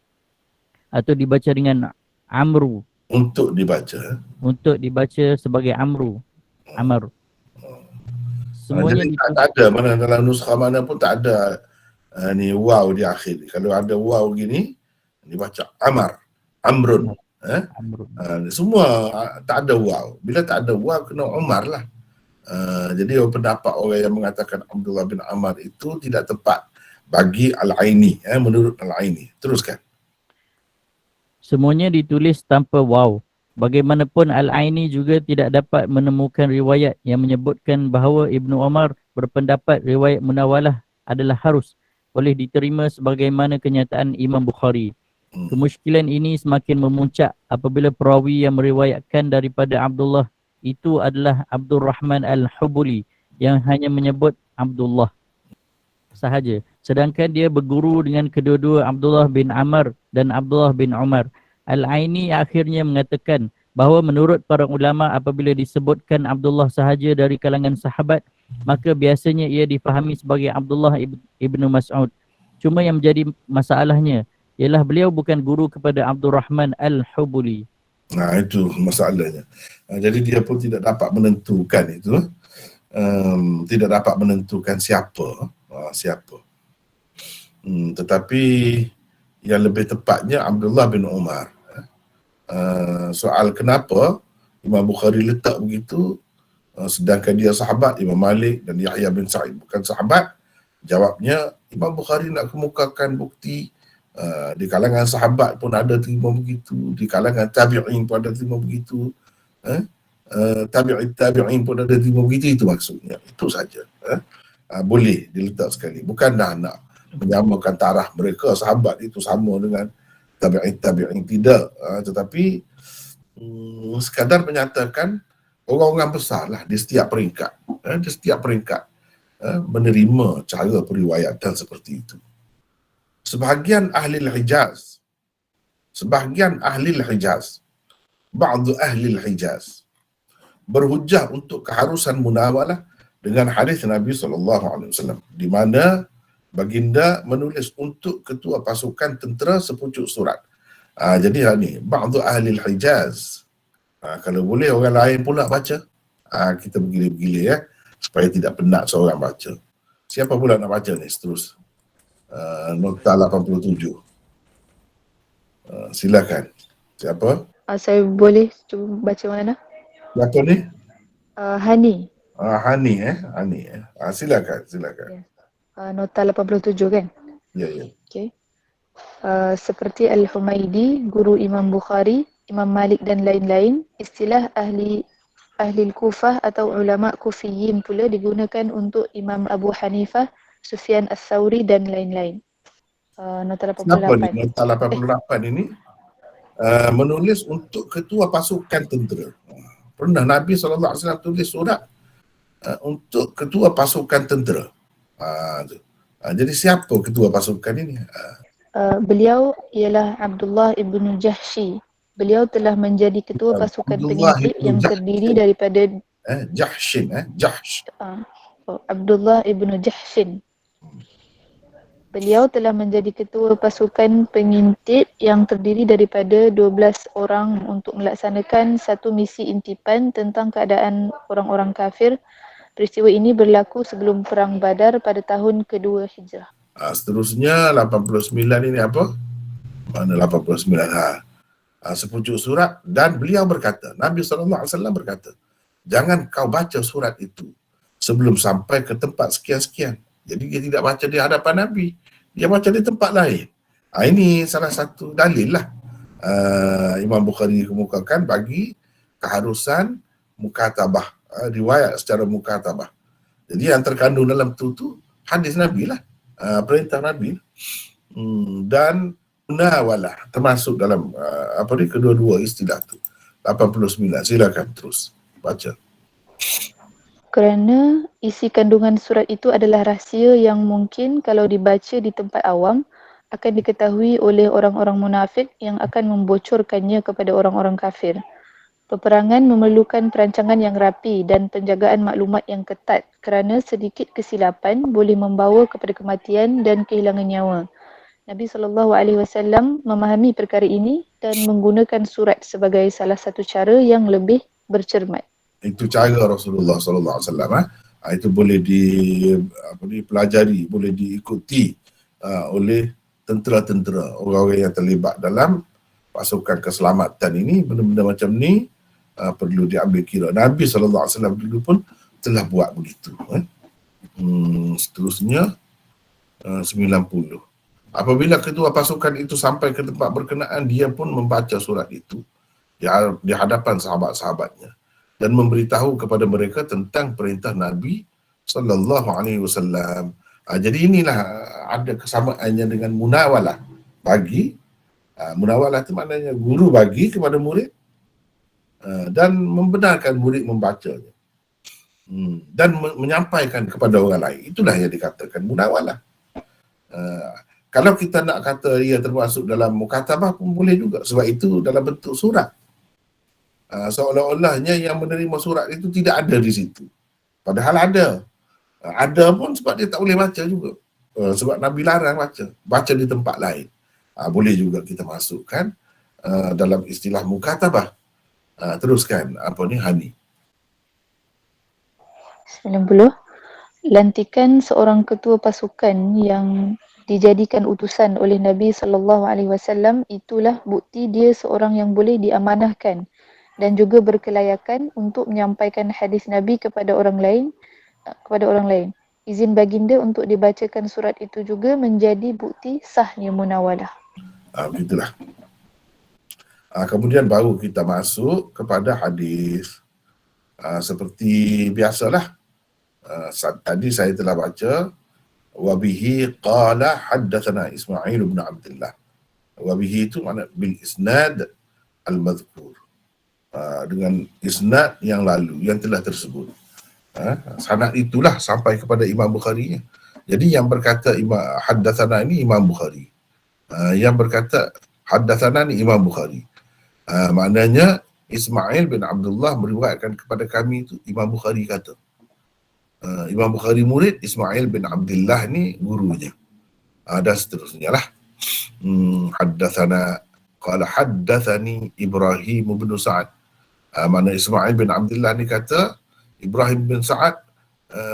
atau dibaca dengan Amru. untuk dibaca. Untuk dibaca sebagai Amru. Amr. Semuanya Jadi tak ada mana dalam nuskah mana pun tak ada ni waw di akhir. Kalau ada waw gini dibaca Amar, Amrun. Amru. Semua tak ada waw. Bila tak ada waw kena Umar lah. Jadi pendapat orang yang mengatakan Abdullah bin Amr itu tidak tepat bagi Al-Aini, menurut Al-Aini. Teruskan. Semuanya ditulis tanpa waw. Bagaimanapun Al-Aini juga tidak dapat menemukan riwayat yang menyebutkan bahawa Ibnu Umar berpendapat riwayat munawalah adalah harus boleh diterima sebagaimana kenyataan Imam Bukhari. Kemusykilan ini semakin memuncak apabila perawi yang meriwayatkan daripada Abdullah itu adalah Abdul Rahman Al-Hubuli yang hanya menyebut Abdullah sahaja. Sedangkan dia berguru dengan kedua-dua Abdullah bin Amr dan Abdullah bin Umar. Al-Aini akhirnya mengatakan bahawa menurut para ulama apabila disebutkan Abdullah sahaja dari kalangan sahabat, maka biasanya ia difahami sebagai Abdullah ibnu Mas'ud. Cuma yang menjadi masalahnya ialah beliau bukan guru kepada Abdul Rahman Al-Hubuli. Itu masalahnya. Jadi dia pun tidak dapat menentukan itu. Tidak dapat menentukan siapa. Tetapi yang lebih tepatnya Abdullah bin Umar. Soal kenapa Imam Bukhari letak begitu sedangkan dia sahabat Imam Malik dan Yahya bin Sa'id bukan sahabat, jawabnya Imam Bukhari nak kemukakan bukti di kalangan sahabat pun ada terima begitu, di kalangan tabi'in pun ada terima begitu, tabi'in pun ada terima begitu. Itu maksudnya, itu saja. Boleh diletak sekali, bukan dah nak menyamakan taraf mereka sahabat itu sama dengan tabi'in, tidak, tetapi sekadar menyatakan orang-orang besar lah di setiap peringkat, menerima cara periwayatan seperti itu. Sebahagian ahli Hijaz, ba'du ahli Hijaz berhujah untuk keharusan munawalah dengan hadis Nabi SAW, di mana baginda menulis untuk ketua pasukan tentera sepucuk surat. Jadi ni ba'du ahli Hijaz. Kalau boleh orang lain pula baca. Kita bergila-gila supaya tidak penat seorang baca. Siapa pula nak baca ni seterus? Nota 87. Silakan. Siapa? Saya boleh cuba baca mana? Siapa ni? Hani. Hani. Silakan. Nota 87 kan? Ya. Okay. Seperti Al-Humaidi, guru Imam Bukhari, Imam Malik dan lain-lain, istilah ahli Kufah atau ulama Kufiyin pula digunakan untuk Imam Abu Hanifah, Sufyan Ats-Tsauri dan lain-lain. Nota 88. Kenapa ni? Nota 88 ini menulis untuk ketua pasukan tentera. Pernah Nabi SAW tulis surat untuk ketua pasukan tentera. Jadi siapa ketua pasukan ini? Beliau ialah Abdullah ibnu Jahshi. Beliau telah menjadi ketua pasukan pengikut yang terdiri daripada Jahsh. Abdullah ibnu Jahshin. Beliau telah menjadi ketua pasukan pengintip yang terdiri daripada 12 orang untuk melaksanakan satu misi intipan tentang keadaan orang-orang kafir. Peristiwa ini berlaku sebelum Perang Badar pada tahun kedua Hijrah. Seterusnya 89 ini apa? Mana 89? Sepucuk surat, dan beliau berkata, Nabi SAW berkata, jangan kau baca surat itu sebelum sampai ke tempat sekian-sekian. Jadi dia tidak baca di hadapan Nabi, dia baca di tempat lain. Ini salah satu dalil lah Imam Bukhari kemukakan bagi keharusan mukatabah, riwayat secara mukatabah. Jadi yang terkandung dalam tu hadis Nabi lah, perintah Nabi. Dan munawalah termasuk dalam kedua-dua istilah tu. 89, silakan terus baca. Kerana isi kandungan surat itu adalah rahsia yang mungkin kalau dibaca di tempat awam akan diketahui oleh orang-orang munafik yang akan membocorkannya kepada orang-orang kafir. Peperangan memerlukan perancangan yang rapi dan penjagaan maklumat yang ketat kerana sedikit kesilapan boleh membawa kepada kematian dan kehilangan nyawa. Nabi SAW memahami perkara ini dan menggunakan surat sebagai salah satu cara yang lebih bercermat. Itu cara Rasulullah SAW. Itu boleh dipelajari, boleh diikuti oleh tentera-tentera, orang-orang yang terlibat dalam pasukan keselamatan ini. Benda-benda macam ni perlu diambil kira. Nabi SAW dulu pun telah buat begitu. Seterusnya 90. Apabila ketua pasukan itu sampai ke tempat berkenaan, dia pun membaca surat itu di hadapan sahabat-sahabatnya dan memberitahu kepada mereka tentang perintah Nabi SAW. Jadi inilah ada kesamaannya dengan munawalah. Munawalah itu maknanya guru bagi kepada murid dan membenarkan murid membacanya dan menyampaikan kepada orang lain. Itulah yang dikatakan munawalah. Kalau kita nak kata ia termasuk dalam mukatabah pun boleh juga, sebab itu dalam bentuk surat. Seolah-olahnya yang menerima surat itu tidak ada di situ. Padahal ada. Ada pun sebab dia tak boleh baca juga. Sebab Nabi larang baca di tempat lain. Boleh juga kita masukkan dalam istilah mukatabah. Teruskan Hani. 90. Lantikan seorang ketua pasukan yang dijadikan utusan oleh Nabi SAW itulah bukti dia seorang yang boleh diamanahkan dan juga berkelayakan untuk menyampaikan hadis Nabi kepada orang lain. Izin baginda untuk dibacakan surat itu juga menjadi bukti sahnya munawalah. Begitulah. Kemudian baru kita masuk kepada hadis. Seperti biasalah, tadi saya telah baca wabihi qala haddatsana Ismail bin Abdullah. Wabihi itu makna bil isnad al-madhkur, dengan isnad yang lalu, yang telah tersebut. Sanad itulah sampai kepada Imam Bukhari. Jadi yang berkata haddatsana ini Imam Bukhari, yang berkata haddatsana ini Imam Bukhari. Maknanya Ismail bin Abdullah meriwayatkan kepada kami itu Imam Bukhari kata. Imam Bukhari murid, Ismail bin Abdullah ni gurunya. Dan seterusnya lah. Haddatsani Ibrahim bin Sa'ad. Mana Ismail bin Abdullah ni kata Ibrahim bin Sa'ad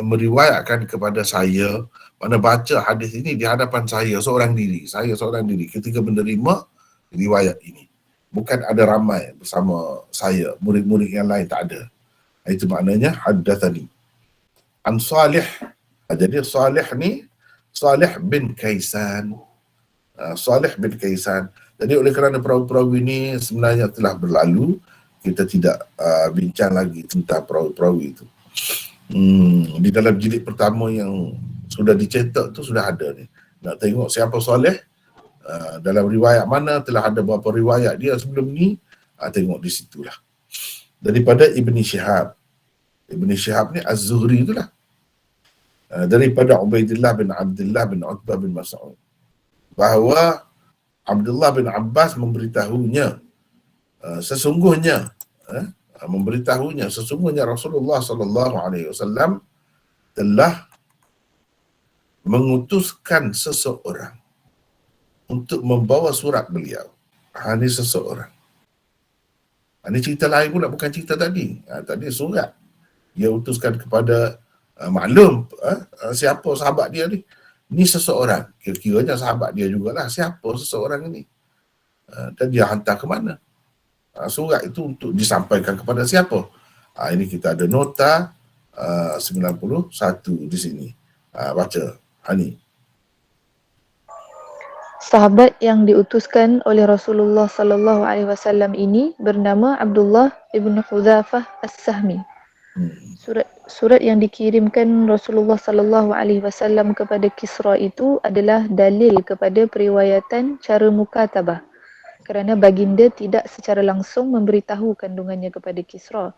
meriwayatkan kepada saya, mana baca hadis ini di hadapan saya seorang diri ketika menerima riwayat ini. Bukan ada ramai bersama saya, murid-murid yang lain tak ada. Itu maknanya haddatsani an Salih. Jadi Salih ni Salih bin Kaisan. Salih bin Kaisan. Jadi oleh kerana perawi-perawi ini sebenarnya telah berlalu, kita tidak bincang lagi tentang perawi-perawi itu. Di dalam jilid pertama yang sudah dicetak tu sudah ada ni. Nak tengok siapa Salih, dalam riwayat mana, telah ada berapa riwayat dia sebelum ni, tengok di situlah. Daripada Ibn Shihab ni Az-Zuhri itulah. Daripada Ubaidillah bin Abdullah bin Utbah bin Mas'ud, bahawa Abdullah bin Abbas memberitahunya sesungguhnya Rasulullah SAW telah mengutuskan seseorang untuk membawa surat beliau. Ini seseorang. Ini cerita lain pula, bukan cerita tadi. Tadi surat. Dia utuskan kepada maklum siapa sahabat dia ni. Ni seseorang. Kira-kiranya sahabat dia jugalah. Siapa seseorang ini? Dan dia hantar ke mana? Surat itu untuk disampaikan kepada siapa? Ini kita ada nota 91 di sini. Baca. Hani. Sahabat yang diutuskan oleh Rasulullah sallallahu alaihi wasallam ini bernama Abdullah ibn Hudzafah As-Sahmi. Surat yang dikirimkan Rasulullah sallallahu alaihi wasallam kepada Kisra itu adalah dalil kepada periwayatan cara mukatabah, kerana baginda tidak secara langsung memberitahu kandungannya kepada Kisra.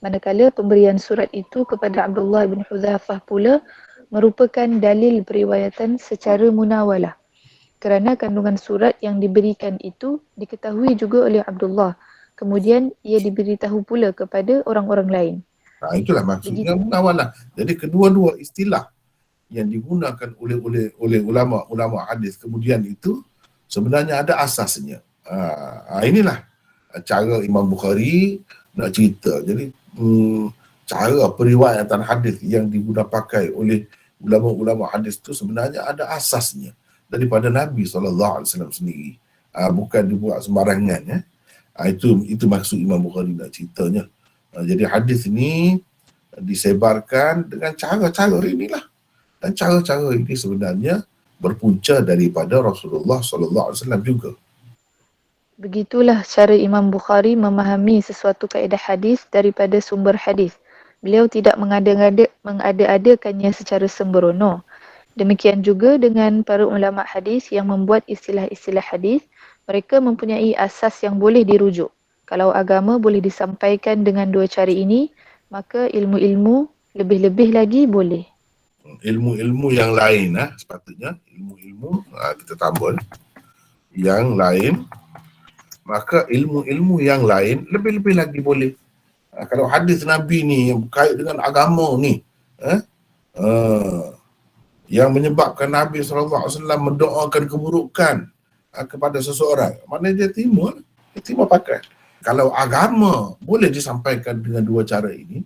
Manakala pemberian surat itu kepada Abdullah bin Hudzafah pula merupakan dalil periwayatan secara munawalah, kerana kandungan surat yang diberikan itu diketahui juga oleh Abdullah. Kemudian ia diberitahu pula kepada orang-orang lain. Itulah maksudnya munawalah. Jadi kedua-dua istilah yang digunakan oleh ulama hadis kemudian itu sebenarnya ada asasnya. Inilah cara Imam Bukhari nak cerita. Jadi cara periwayatan hadis yang digunakan pakai oleh ulama-ulama hadis itu sebenarnya ada asasnya daripada Nabi SAW sendiri. Bukan dibuat sembarangan. Itu maksud Imam Bukhari nak ceritanya. Jadi hadis ini disebarkan dengan cara-cara inilah. Dan cara-cara ini sebenarnya berpunca daripada Rasulullah SAW juga. Begitulah cara Imam Bukhari memahami sesuatu kaedah hadis daripada sumber hadis. Beliau tidak mengada-adakannya secara sembrono. Demikian juga dengan para ulama hadis yang membuat istilah-istilah hadis, mereka mempunyai asas yang boleh dirujuk. Kalau agama boleh disampaikan dengan dua cara ini, maka ilmu-ilmu lebih-lebih lagi boleh. Ilmu-ilmu yang lain, sepatutnya ilmu-ilmu kita tambah yang lain, maka ilmu-ilmu yang lain lebih-lebih lagi boleh. Kalau hadis Nabi ni yang berkait dengan agama ni, yang menyebabkan Nabi SAW mendoakan keburukan kepada seseorang, mana dia terima pakai. Kalau agama boleh disampaikan dengan dua cara ini,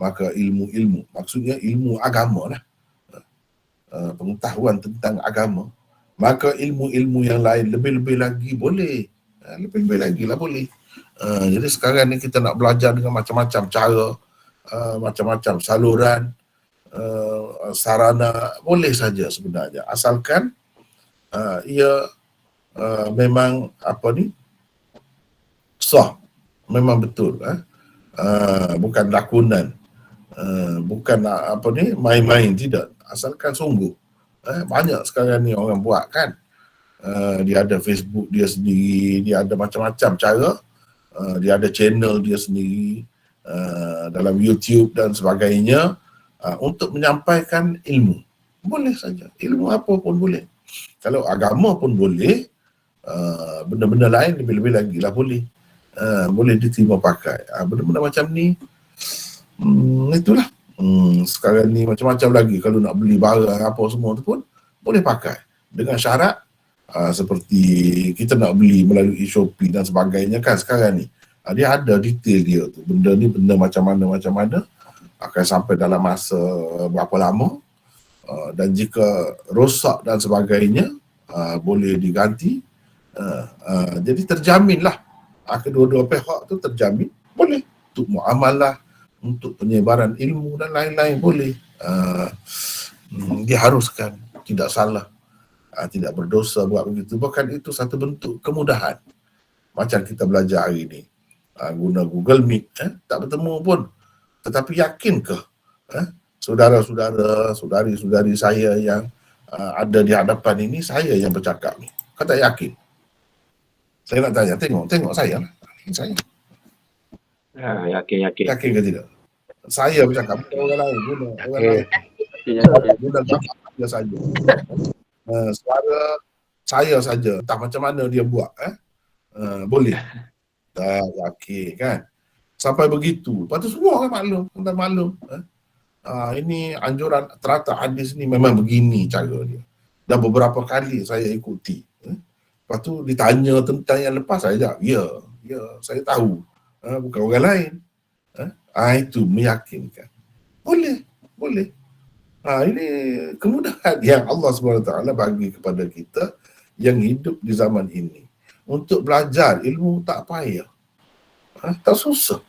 maka ilmu-ilmu, maksudnya ilmu agama lah, pengetahuan tentang agama, maka ilmu-ilmu yang lain lebih-lebih lagi boleh. Lebih-lebih lagi lah boleh. Jadi sekarang ni kita nak belajar dengan macam-macam cara, macam-macam saluran, sarana, boleh saja sebenarnya. Asalkan ia memang sah, memang betul, bukan lakonan, bukan main-main, tidak. Asalkan sungguh. Banyak sekarang ni orang buat kan. Dia ada Facebook dia sendiri, dia ada macam-macam cara, dia ada channel dia sendiri dalam YouTube dan sebagainya untuk menyampaikan ilmu. Boleh saja, ilmu apa pun boleh. Kalau agama pun boleh, benda-benda lain lebih-lebih lagi lah boleh. Boleh diterima pakai. Benda-benda macam ni, itulah. Sekarang ni macam-macam lagi. Kalau nak beli barang apa semua tu pun boleh pakai. Dengan syarat seperti kita nak beli melalui Shopee dan sebagainya kan sekarang ni. Dia ada detail dia tu. Benda ni benda macam mana akan sampai dalam masa berapa lama. Dan jika rosak dan sebagainya boleh diganti. Jadi terjaminlah. Kedua-dua pihak tu terjamin. Boleh. Untuk muamalah, untuk penyebaran ilmu dan lain-lain boleh. Diharuskan, tidak salah, tidak berdosa buat begitu. Bahkan itu satu bentuk kemudahan. Macam kita belajar hari ini, guna Google Meet, tak bertemu pun. Tetapi yakinkah saudara-saudara, saudari-saudari saya yang ada di hadapan ini, saya yang bercakap ni? Kau tak yakin? Saya nak tanya, tengok saya lah. Saya. Yakin. Yakin ke tidak? Saya bercakap, bukan orang lain, guna orang lain. Guna dia saja. Suara saya saja, entah macam mana dia buat. Boleh. Tak yakin kan? Sampai begitu. Lepas tu semua orang maklum. Ini anjuran teratas hadis ni memang begini cara dia. Dan beberapa kali saya ikuti. Lepas tu ditanya tentang yang lepas, saya jawab, ya, saya tahu. Bukan orang lain. Itu meyakinkan. Boleh. Ini kemudahan yang Allah SWT bagi kepada kita yang hidup di zaman ini. Untuk belajar ilmu tak payah. Tak susah.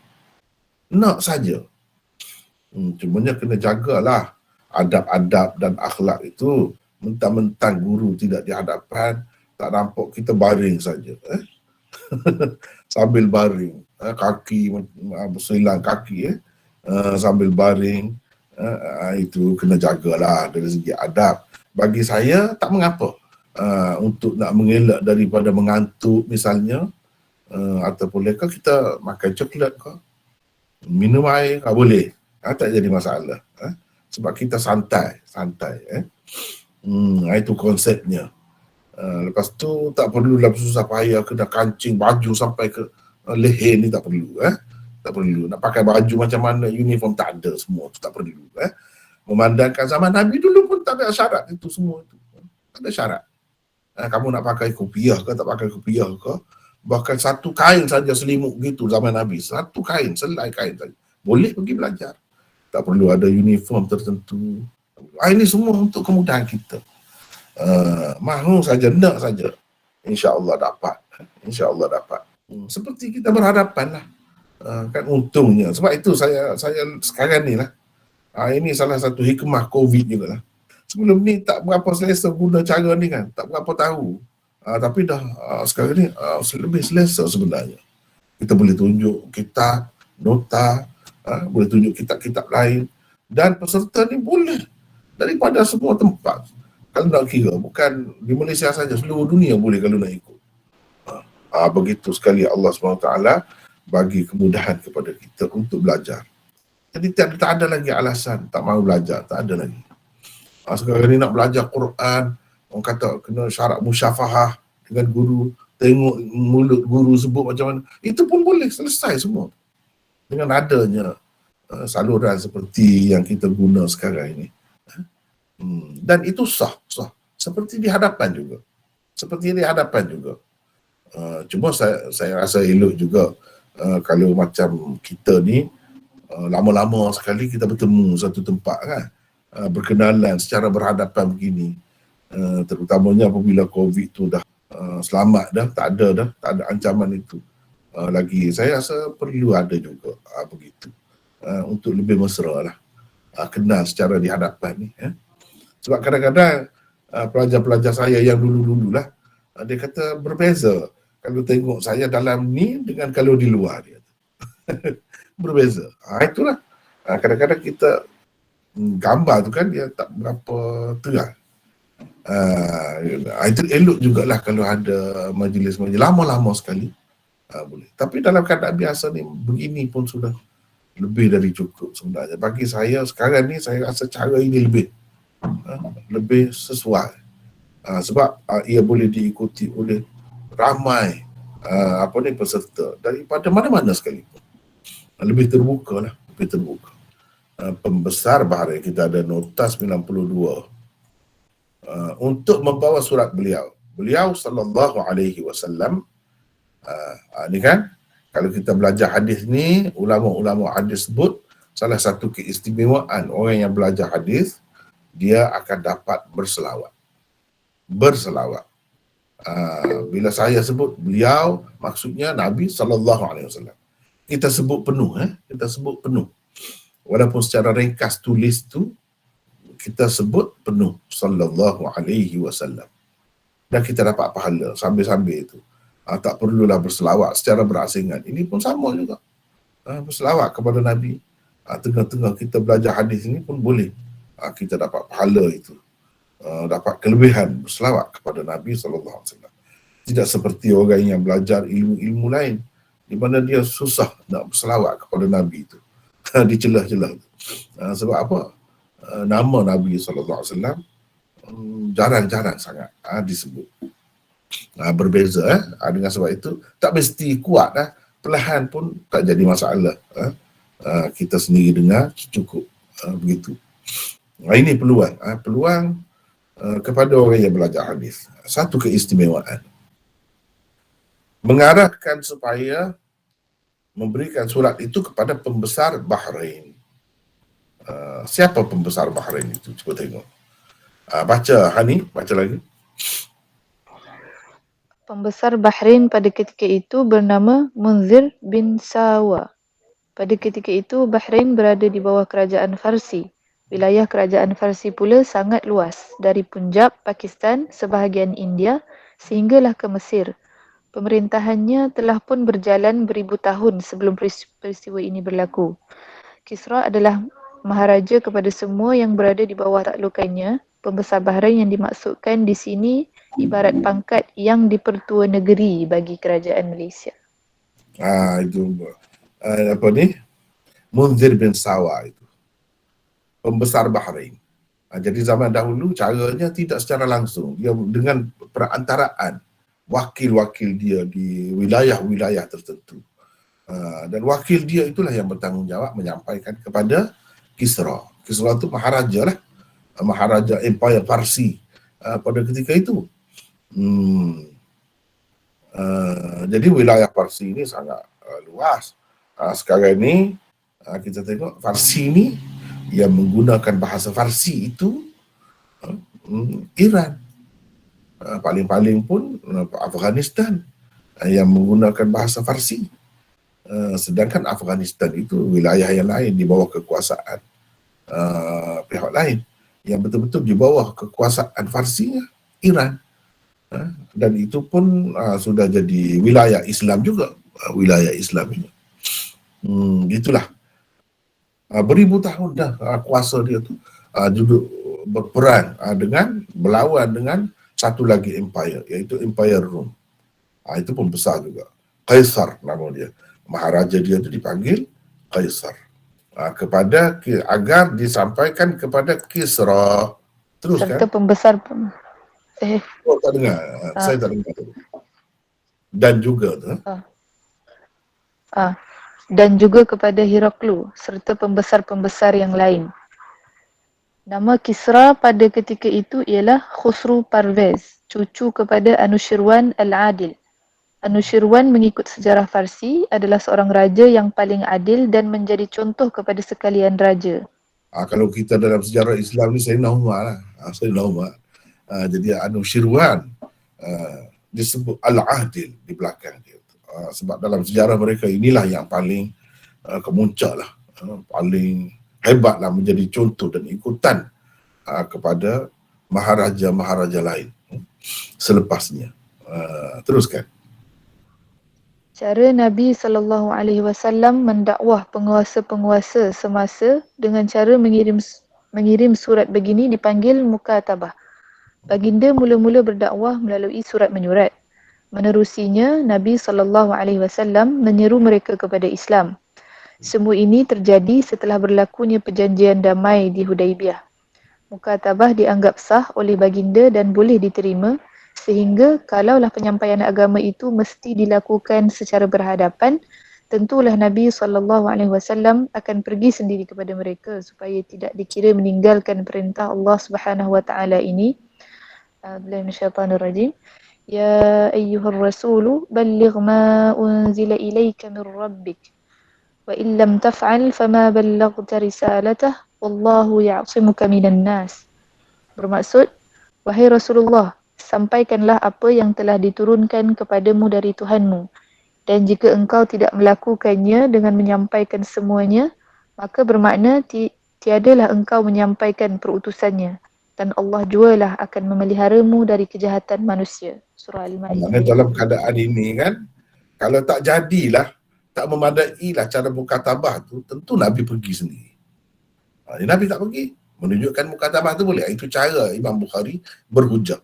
Nak saja. Cumanya kena jagalah adab-adab dan akhlak itu. Mentang-mentang guru tidak di hadapan, tak nampak kita baring saja. Sambil baring. Kaki, bersilang kaki. Sambil baring. Itu kena jagalah dari segi adab. Bagi saya tak mengapa. Untuk nak mengelak daripada mengantuk misalnya. Ataupun leka kita makan coklat ke. Minum air boleh. Tak jadi masalah. Sebab kita santai. Itu konsepnya. Lepas tu tak perlu susah payah kena kancing baju sampai ke leher ni, tak perlu. Tak perlu. Nak pakai baju macam mana, uniform tak ada semua tu, tak perlu. Memandangkan zaman Nabi dulu pun tak ada syarat itu semua tu. Tak ada syarat. Kamu nak pakai kopiah ke tak pakai kopiah ke, bahkan satu kain saja selimut gitu zaman Nabi, satu kain, selai kain saja. Boleh pergi belajar. Tak perlu ada uniform tertentu. Ini semua untuk kemudahan kita. Mahu saja, nak saja. InsyaAllah dapat. Seperti kita berhadapan lah. Kan untungnya. Sebab itu saya sekarang ni lah. Ini salah satu hikmah COVID juga lah. Sebelum ni tak berapa selesa guna cara ni kan. Tak berapa tahu. Tapi dah sekarang ni lebih selesa sebenarnya. Kita boleh tunjuk kitab, nota, boleh tunjuk kitab-kitab lain, dan peserta ni boleh daripada semua tempat. Kalau nak kira, bukan di Malaysia saja, seluruh dunia boleh kalau nak ikut. Begitu sekali Allah SWT bagi kemudahan kepada kita untuk belajar. Jadi tak ada lagi alasan tak mahu belajar, tak ada lagi. Sekarang ni nak belajar Quran, orang kata kena syarat musyafahah dengan guru, tengok mulut guru sebut macam mana, itu pun boleh selesai semua dengan adanya saluran seperti yang kita guna sekarang ini. Dan itu sah. Seperti di hadapan juga. Cuma saya rasa elok juga kalau macam kita ni lama-lama sekali kita bertemu satu tempat kan, berkenalan secara berhadapan begini, terutamanya apabila COVID tu dah selamat dah, tak ada ancaman itu lagi. Saya rasa perlu ada juga begitu, untuk lebih mesra lah, kenal secara di hadapan ni. Sebab kadang-kadang pelajar-pelajar saya yang dulu-dulu lah, dia kata berbeza kalau tengok saya dalam ni dengan kalau di luar dia. Berbeza. Itulah. Kadang-kadang kita gambar tu kan dia tak berapa terang. Itu elok jugalah kalau ada majlis-majlis lama-lama sekali. Boleh. Tapi dalam keadaan biasa ni begini pun sudah lebih dari cukup sebenarnya. Bagi saya sekarang ni saya rasa cara ini lebih sesuai. Sebab ia boleh diikuti oleh ramai peserta daripada mana-mana sekalipun. Lebih terbuka. Pembesar bahari kita ada nota 92 untuk membawa surat beliau sallallahu alaihi wasallam. Ni kan, kalau kita belajar hadis ni, ulama-ulama hadis sebut salah satu keistimewaan orang yang belajar hadis, dia akan dapat berselawat. Bila saya sebut beliau, maksudnya Nabi sallallahu alaihi wasallam. Kita sebut penuh. Walaupun secara ringkas tulis tu kita sebut penuh sallallahu alaihi wasallam. Dan kita dapat pahala sambil-sambil itu. Tak perlulah berselawat secara berasingan. Ini pun sama juga. Berselawat kepada Nabi. Tengah-tengah kita belajar hadis ini pun boleh. Kita dapat pahala itu. Dapat kelebihan berselawat kepada Nabi SAW. Tidak seperti orang yang belajar ilmu-ilmu lain di mana dia susah nak berselawat kepada Nabi itu. Dicelah-celah. Sebab apa? Nama Nabi SAW jarang-jarang sangat disebut. Berbeza dengan sebab itu tak mesti kuat perlahan pun tak jadi masalah. Kita sendiri dengar cukup Begitu. Ini peluang kepada orang yang belajar hadis. Satu keistimewaan. Mengarahkan supaya memberikan surat itu kepada pembesar Bahrain. Siapa pembesar Bahrain itu? Cuba tengok. Baca Hani, baca lagi. Pembesar Bahrain pada ketika itu bernama Munzir bin Sawa. Pada ketika itu Bahrain berada di bawah kerajaan Farsi. Wilayah kerajaan Farsi pula sangat luas, dari Punjab, Pakistan, sebahagian India sehinggalah ke Mesir. Pemerintahannya telah pun berjalan beribu tahun sebelum peristiwa ini berlaku. Kisra adalah maharaja kepada semua yang berada di bawah taklukannya. Pembesar Bahrain yang dimaksudkan di sini ibarat pangkat yang dipertua negeri bagi kerajaan Malaysia. Itu apa ni? Munzir bin Sawa itu. Pembesar Bahrain. Jadi zaman dahulu caranya tidak secara langsung. Dia dengan perantaraan wakil-wakil dia di wilayah-wilayah tertentu. Dan wakil dia itulah yang bertanggungjawab menyampaikan kepada Kisra. Kisra itu maharaja lah. Maharaja Empire Parsi pada ketika itu. Jadi wilayah Parsi ini sangat luas. Sekarang ini kita tengok Farsi ini yang menggunakan bahasa Farsi itu Iran. Paling-paling pun Afghanistan yang menggunakan bahasa Farsi. Sedangkan Afghanistan itu wilayah yang lain di bawah kekuasaan pihak lain. Yang betul-betul di bawah kekuasaan Farsinya Iran. Dan itu pun sudah jadi wilayah Islam juga. Wilayah Islam ini. Itulah. Beribu tahun dah kuasa dia tu duduk berperang dengan berlawan dengan satu lagi empire, iaitu Empire Rom. Itu pun besar juga. Kaisar nama dia. Maharaja dia tu dipanggil Kaisar. Agar disampaikan kepada Kisra. Terus serta kan? pembesar Tak dengar. Saya tak dengar. Dan juga tu. Dan juga kepada Heraklu serta pembesar-pembesar yang lain. Nama Kisra pada ketika itu ialah Khusru Parvez, cucu kepada Anushirwan Al-Adil. Anushirwan mengikut sejarah Farsi adalah seorang raja yang paling adil dan menjadi contoh kepada sekalian raja. Kalau kita dalam sejarah Islam ni Sayyidina Umar lah. Sayyidina Umar. Jadi Anushirwan disebut Al-Adil di belakang dia. Sebab dalam sejarah mereka inilah yang paling kemuncak lah. Paling hebat lah, menjadi contoh dan ikutan kepada maharaja-maharaja lain selepasnya. Teruskan. Cara Nabi SAW mendakwah penguasa-penguasa semasa dengan cara mengirim surat begini dipanggil mukatabah. Baginda mula-mula berdakwah melalui surat menyurat. Menerusinya, Nabi SAW menyeru mereka kepada Islam. Semua ini terjadi setelah berlakunya perjanjian damai di Hudaibiyah. Mukatabah dianggap sah oleh baginda dan boleh diterima, sehingga kalaulah penyampaian agama itu mesti dilakukan secara berhadapan, tentulah Nabi SAW akan pergi sendiri kepada mereka supaya tidak dikira meninggalkan perintah Allah Subhanahu Wa Taala ini. Bismillahirrahmanirrahim. Ya ayyuhar rasulu balligh ma unzila ilayka min rabbik wa in lam taf'al fama ballaghta risalatah wallahu ya'simuka minan nas. Bermaksud, wahai Rasulullah, sampaikanlah apa yang telah diturunkan kepadamu dari Tuhanmu, dan jika engkau tidak melakukannya dengan menyampaikan semuanya, maka bermakna tiadalah engkau menyampaikan perutusannya, dan Allah jualah akan memeliharamu dari kejahatan manusia. Surah Al-Ma'idah. Dalam keadaan ini kan, kalau tak jadilah, tak memadailah cara mukatabah tu, tentu Nabi pergi sendiri. Nabi tak pergi. Menunjukkan mukatabah tu boleh. Itu cara Imam Bukhari berhujah.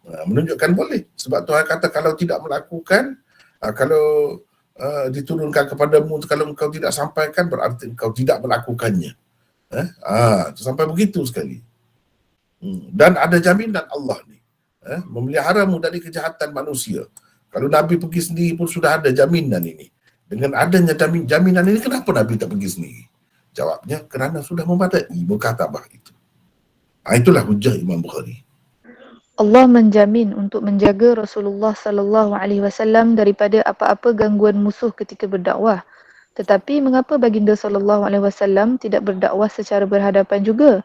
Menunjukkan boleh. Sebab Tuhan kata kalau tidak melakukan, kalau diturunkan kepadamu, kalau engkau tidak sampaikan, berarti engkau tidak melakukannya. Sampai begitu sekali. Dan ada jaminan Allah ni. Memeliharamu dari kejahatan manusia. Kalau Nabi pergi sendiri pun sudah ada jaminan ini. Dengan adanya jaminan ini, kenapa Nabi tak pergi sendiri? Jawabnya kerana sudah memadai mukatabah itu. Itulah hujah Imam Bukhari. Allah menjamin untuk menjaga Rasulullah sallallahu alaihi wasallam daripada apa-apa gangguan musuh ketika berdakwah. Tetapi mengapa baginda sallallahu alaihi wasallam tidak berdakwah secara berhadapan juga?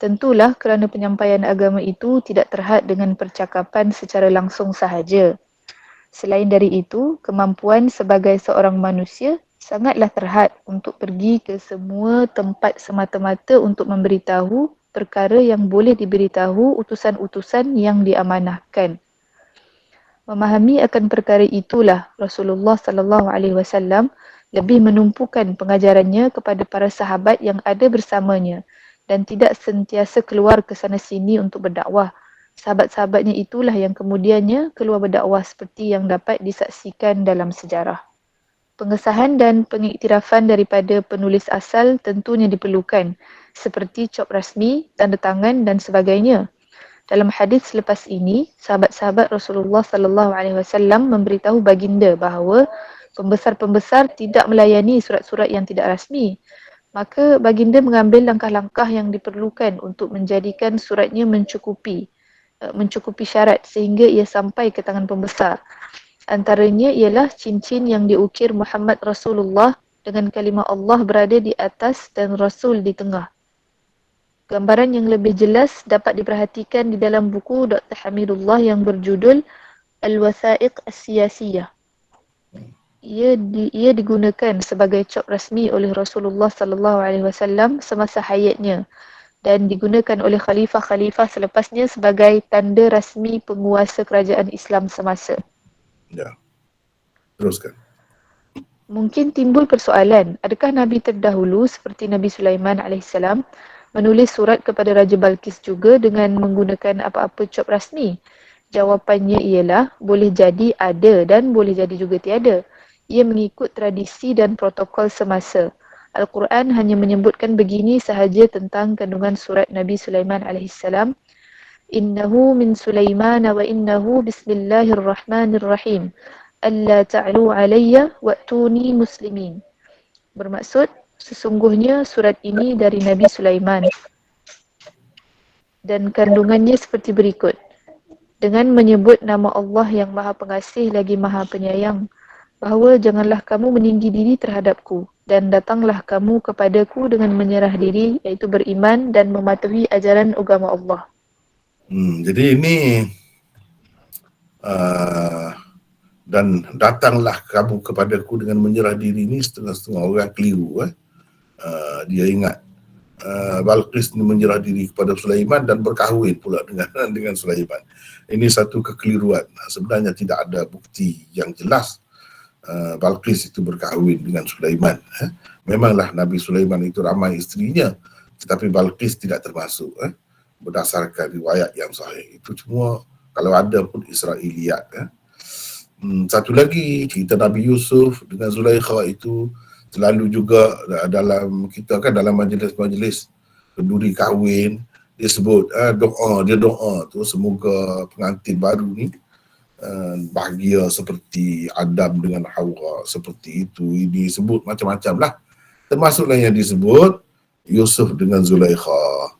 Tentulah kerana penyampaian agama itu tidak terhad dengan percakapan secara langsung sahaja. Selain dari itu, kemampuan sebagai seorang manusia sangatlah terhad untuk pergi ke semua tempat semata-mata untuk memberitahu perkara yang boleh diberitahu utusan-utusan yang diamanahkan. Memahami akan perkara itulah Rasulullah sallallahu alaihi wasallam lebih menumpukan pengajarannya kepada para sahabat yang ada bersamanya dan tidak sentiasa keluar ke sana sini untuk berdakwah. Sahabat-sahabatnya itulah yang kemudiannya keluar berdakwah seperti yang dapat disaksikan dalam sejarah. Pengesahan dan pengiktirafan daripada penulis asal tentunya diperlukan, seperti cop rasmi, tanda tangan dan sebagainya. Dalam hadis selepas ini, sahabat-sahabat Rasulullah sallallahu alaihi wasallam memberitahu baginda bahawa pembesar-pembesar tidak melayani surat-surat yang tidak rasmi. Maka baginda mengambil langkah-langkah yang diperlukan untuk menjadikan suratnya mencukupi syarat sehingga ia sampai ke tangan pembesar. Antaranya ialah cincin yang diukir Muhammad Rasulullah dengan kalimah Allah berada di atas dan Rasul di tengah. Gambaran yang lebih jelas dapat diperhatikan di dalam buku Dr. Hamidullah yang berjudul Al-Wasaiq As-Siyasiyah. Ia digunakan sebagai cop rasmi oleh Rasulullah sallallahu alaihi wasallam semasa hayatnya dan digunakan oleh khalifah-khalifah selepasnya sebagai tanda rasmi penguasa kerajaan Islam semasa. Ya. Teruskan. Mungkin timbul persoalan, adakah Nabi terdahulu seperti Nabi Sulaiman AS menulis surat kepada Raja Balqis juga dengan menggunakan apa-apa cop rasmi? Jawapannya ialah boleh jadi ada dan boleh jadi juga tiada. Ia mengikut tradisi dan protokol semasa. Al-Quran hanya menyebutkan begini sahaja tentang kandungan surat Nabi Sulaiman AS. Innahu min Sulaiman wa innahu bismillahirrahmanirrahim. Alla ta'lu alayya wa'tuni muslimin. Bermaksud, sesungguhnya surat ini dari Nabi Sulaiman. Dan kandungannya seperti berikut. Dengan menyebut nama Allah yang Maha Pengasih lagi Maha Penyayang, bahawa janganlah kamu meninggi diri terhadapku dan datanglah kamu kepadaku dengan menyerah diri, iaitu beriman dan mematuhi ajaran agama Allah. Jadi ini dan datanglah kamu kepadaku dengan menyerah diri ini setengah-setengah orang keliru. Dia ingat Balqis ni menyerah diri kepada Sulaiman dan berkahwin pula dengan Sulaiman. Ini satu kekeliruan. Sebenarnya tidak ada bukti yang jelas Balqis itu berkahwin dengan Sulaiman. Memanglah Nabi Sulaiman itu ramai isterinya, tetapi Balqis tidak termasuk berdasarkan riwayat yang sahih. Itu semua kalau ada pun Israiliyat. Satu lagi, cerita Nabi Yusuf dengan Zulaikha itu selalu juga dalam kita kan dalam majlis-majlis kenduri kahwin dia sebut doa tu semoga pengantin baru ni bahagia seperti Adam dengan Hawa, seperti itu. Ini sebut macam-macam lah, termasuklah yang disebut Yusuf dengan Zulaikha,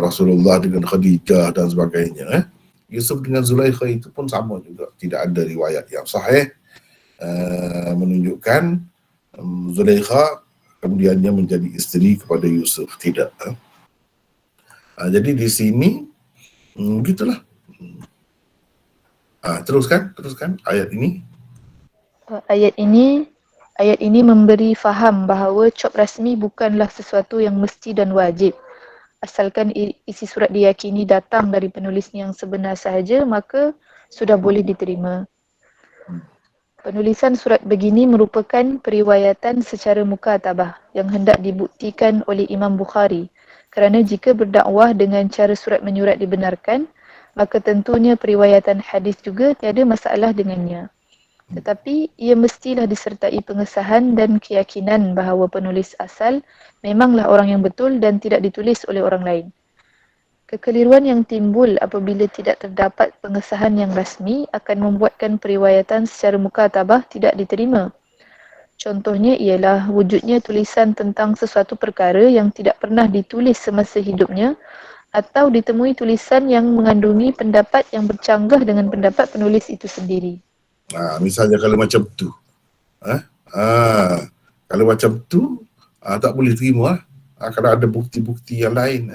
Rasulullah dengan Khadijah dan sebagainya. Yusuf dengan Zulaikha itu pun sama juga, tidak ada riwayat yang sahih menunjukkan Zulaikha kemudiannya menjadi isteri kepada Yusuf, tidak. Jadi di sini begitulah. Teruskan ayat ini. Ayat ini memberi faham bahawa cop rasmi bukanlah sesuatu yang mesti dan wajib. Asalkan isi surat diyakini datang dari penulisnya yang sebenar sahaja, maka sudah boleh diterima. Penulisan surat begini merupakan periwayatan secara mukatabah yang hendak dibuktikan oleh Imam Bukhari. Kerana jika berdakwah dengan cara surat menyurat dibenarkan, maka tentunya periwayatan hadis juga tiada masalah dengannya. Tetapi ia mestilah disertai pengesahan dan keyakinan bahawa penulis asal memanglah orang yang betul dan tidak ditulis oleh orang lain. Kekeliruan yang timbul apabila tidak terdapat pengesahan yang rasmi akan membuatkan periwayatan secara mukatabah tidak diterima. Contohnya ialah wujudnya tulisan tentang sesuatu perkara yang tidak pernah ditulis semasa hidupnya atau ditemui tulisan yang mengandungi pendapat yang bercanggah dengan pendapat penulis itu sendiri. Misalnya kalau macam tu, kalau macam tu tak boleh terima kalau ada bukti-bukti yang lain.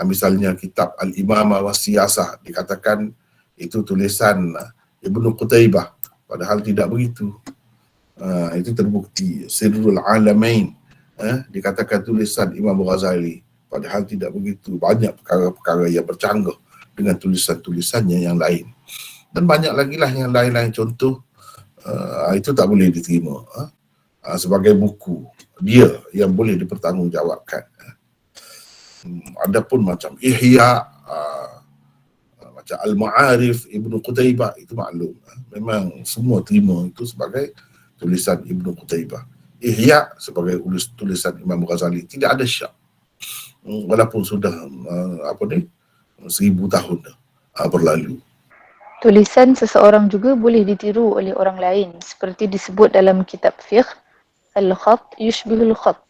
Misalnya kitab Al-Imamah wa Siyasah dikatakan itu tulisan Ibnu Qutaibah, padahal tidak begitu. Itu terbukti. Sirrul Alamain dikatakan tulisan Imam Ghazali, padahal tidak begitu. Banyak perkara-perkara yang bercanggah dengan tulisan-tulisannya yang lain. Dan banyak lagi lah yang lain-lain contoh. Itu tak boleh diterima sebagai buku dia yang boleh dipertanggungjawabkan. Adapun macam Ihya, macam Al-Ma'arif Ibnu Qutaibah, itu maklum, memang semua terima itu sebagai tulisan Ibnu Qutaibah. Ihya sebagai tulisan Imam Ghazali, tidak ada syak, walaupun sudah 1000 tahun berlalu. Tulisan seseorang juga boleh ditiru oleh orang lain seperti disebut dalam kitab fiqh, al-khat yushbihul khat.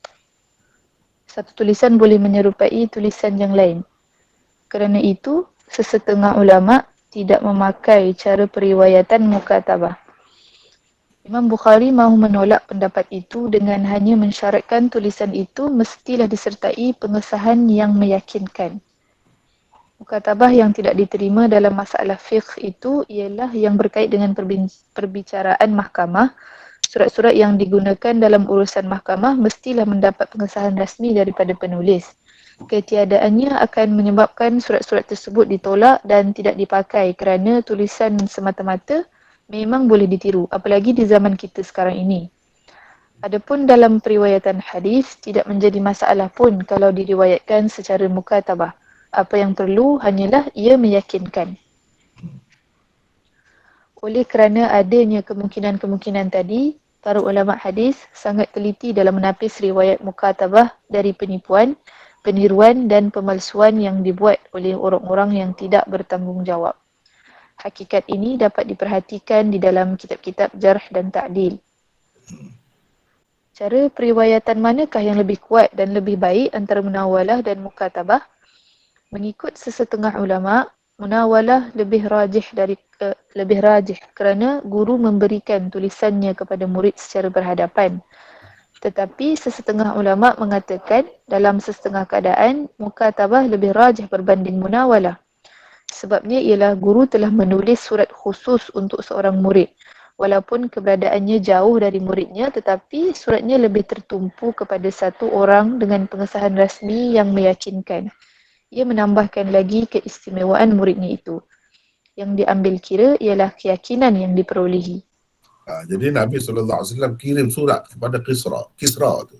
Satu tulisan boleh menyerupai tulisan yang lain. Kerana itu, sesetengah ulama tidak memakai cara periwayatan mukatabah. Imam Bukhari mahu menolak pendapat itu dengan hanya mensyaratkan tulisan itu mestilah disertai pengesahan yang meyakinkan. Mukatabah yang tidak diterima dalam masalah fiqh itu ialah yang berkait dengan perbicaraan mahkamah. Surat-surat yang digunakan dalam urusan mahkamah mestilah mendapat pengesahan rasmi daripada penulis. Ketiadaannya akan menyebabkan surat-surat tersebut ditolak dan tidak dipakai kerana tulisan semata-mata memang boleh ditiru, apalagi di zaman kita sekarang ini. Adapun dalam periwayatan hadis, tidak menjadi masalah pun kalau diriwayatkan secara mukatabah. Apa yang perlu hanyalah ia meyakinkan. Oleh kerana adanya kemungkinan-kemungkinan tadi, para ulama hadis sangat teliti dalam menapis riwayat mukatabah dari penipuan, peniruan dan pemalsuan yang dibuat oleh orang-orang yang tidak bertanggungjawab. Hakikat ini dapat diperhatikan di dalam kitab-kitab jarh dan ta'dil. Cara periwayatan manakah yang lebih kuat dan lebih baik antara munawalah dan mukatabah? Mengikut sesetengah ulama, munawalah lebih rajih kerana guru memberikan tulisannya kepada murid secara berhadapan. Tetapi sesetengah ulama mengatakan dalam sesetengah keadaan mukatabah lebih rajih berbanding munawalah. Sebabnya ialah guru telah menulis surat khusus untuk seorang murid. Walaupun keberadaannya jauh dari muridnya, tetapi suratnya lebih tertumpu kepada satu orang dengan pengesahan rasmi yang meyakinkan. Ia menambahkan lagi keistimewaan muridnya itu. Yang diambil kira ialah keyakinan yang diperolehi. Jadi Nabi SAW kirim surat kepada Kisra tu,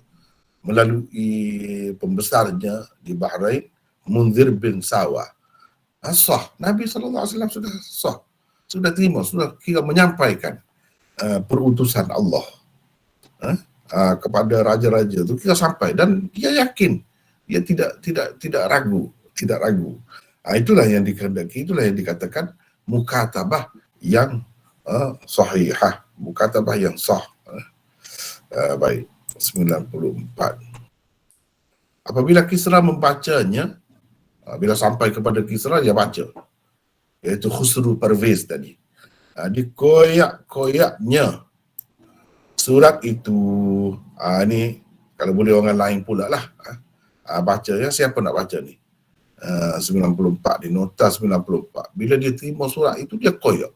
melalui pembesarnya di Bahrain, Munzir bin Sawa. Sah. Nabi SAW sudah sah. Sudah terima, sudah kira menyampaikan perutusan Allah kepada raja-raja itu, kira sampai, dan dia yakin, dia tidak ragu. Itulah yang dikehendaki, itulah yang dikatakan mukatabah yang sahihah, mukatabah yang sah. Baik, 94. Apabila Kisra membacanya, bila sampai kepada Kisra, dia baca, iaitu Khusru Parvez tadi. Dikoyak-koyaknya surat itu. Ni kalau boleh orang lain pula lah baca ya. Siapa nak baca ni? 94, di nota 94. Bila dia terima surat itu, dia koyak.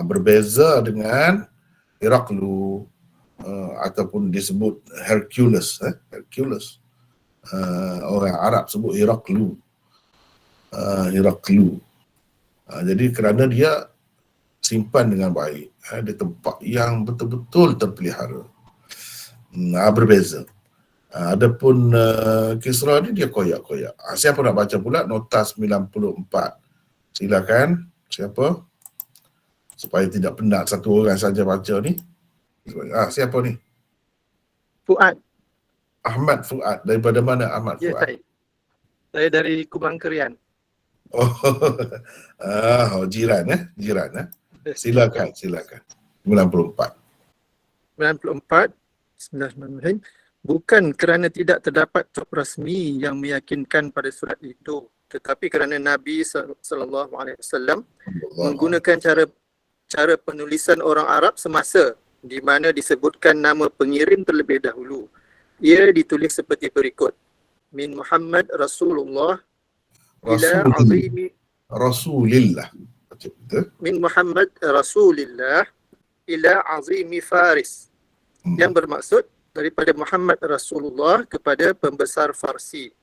Berbeza dengan Heraklu ataupun disebut Hercules. Orang Arab sebut Heraklu. Jadi kerana dia simpan dengan baik di tempat yang betul-betul terpelihara. Berbeza. Adapun Kisra ni dia koyak-koyak. Siapa nak baca pula nota 94? Silakan. Siapa? Supaya tidak penat satu orang saja baca ni. Siapa ni? Fuad. Ahmad Fuad. Daripada mana Ahmad Ya, Fuad? saya dari Kubang Kerian. Jiran. Silakan. 94. 94. Bismillahirrahmanirrahim. Bukan kerana tidak terdapat cop rasmi yang meyakinkan pada surat itu, tetapi kerana Nabi sallallahu alaihi wasallam menggunakan cara penulisan orang Arab semasa, di mana disebutkan nama pengirim terlebih dahulu. Ia ditulis seperti berikut: Min Muhammad Rasulullah ila azimi Rasulillah. Betul? Min Muhammad Rasulillah ila azimi Faris. Yang bermaksud daripada Muhammad Rasulullah kepada pembesar Farsi.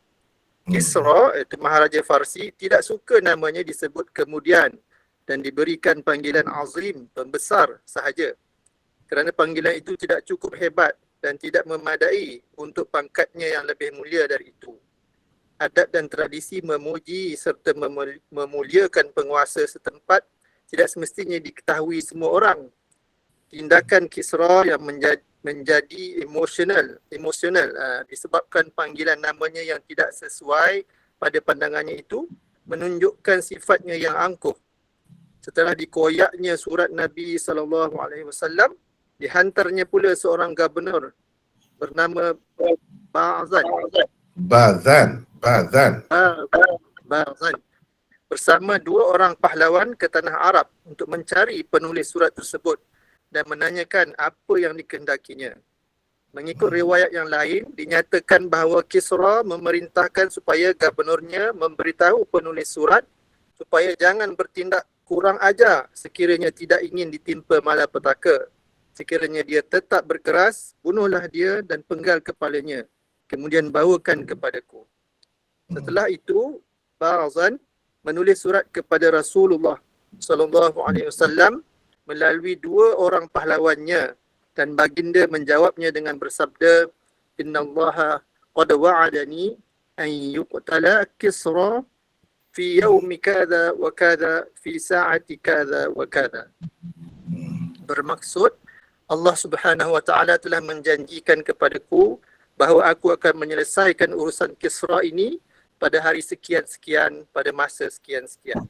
Kisra, itu Maharaja Farsi, tidak suka namanya disebut kemudian dan diberikan panggilan azim, pembesar sahaja. Kerana panggilan itu tidak cukup hebat dan tidak memadai untuk pangkatnya yang lebih mulia dari itu. Adat dan tradisi memuji serta memuliakan penguasa setempat tidak semestinya diketahui semua orang. Tindakan Kisra yang menjadi emosional disebabkan panggilan namanya yang tidak sesuai pada pandangannya itu menunjukkan sifatnya yang angkuh. Setelah dikoyaknya surat Nabi SAW, dihantarnya pula seorang gubernur bernama Ba'zan bersama dua orang pahlawan ke tanah Arab untuk mencari penulis surat tersebut dan menanyakan apa yang dikehendakinya. Mengikut riwayat yang lain, dinyatakan bahawa Kisra memerintahkan supaya gubernurnya memberitahu penulis surat supaya jangan bertindak kurang ajar sekiranya tidak ingin ditimpa malapetaka. Sekiranya dia tetap berkeras, bunuhlah dia dan penggal kepalanya. Kemudian bawakan kepadaku. Setelah itu, Ba'zan menulis surat kepada Rasulullah SAW melalui dua orang pahlawannya, dan baginda menjawabnya dengan bersabda, Innallaha qad wa'adani an yuqtala Kisra fi yawmi kada wa kada fi sa'ati kada wa kada. Bermaksud, Allah Subhanahu wa taala telah menjanjikan kepadaku bahawa aku akan menyelesaikan urusan Kisra ini pada hari sekian-sekian, pada masa sekian-sekian.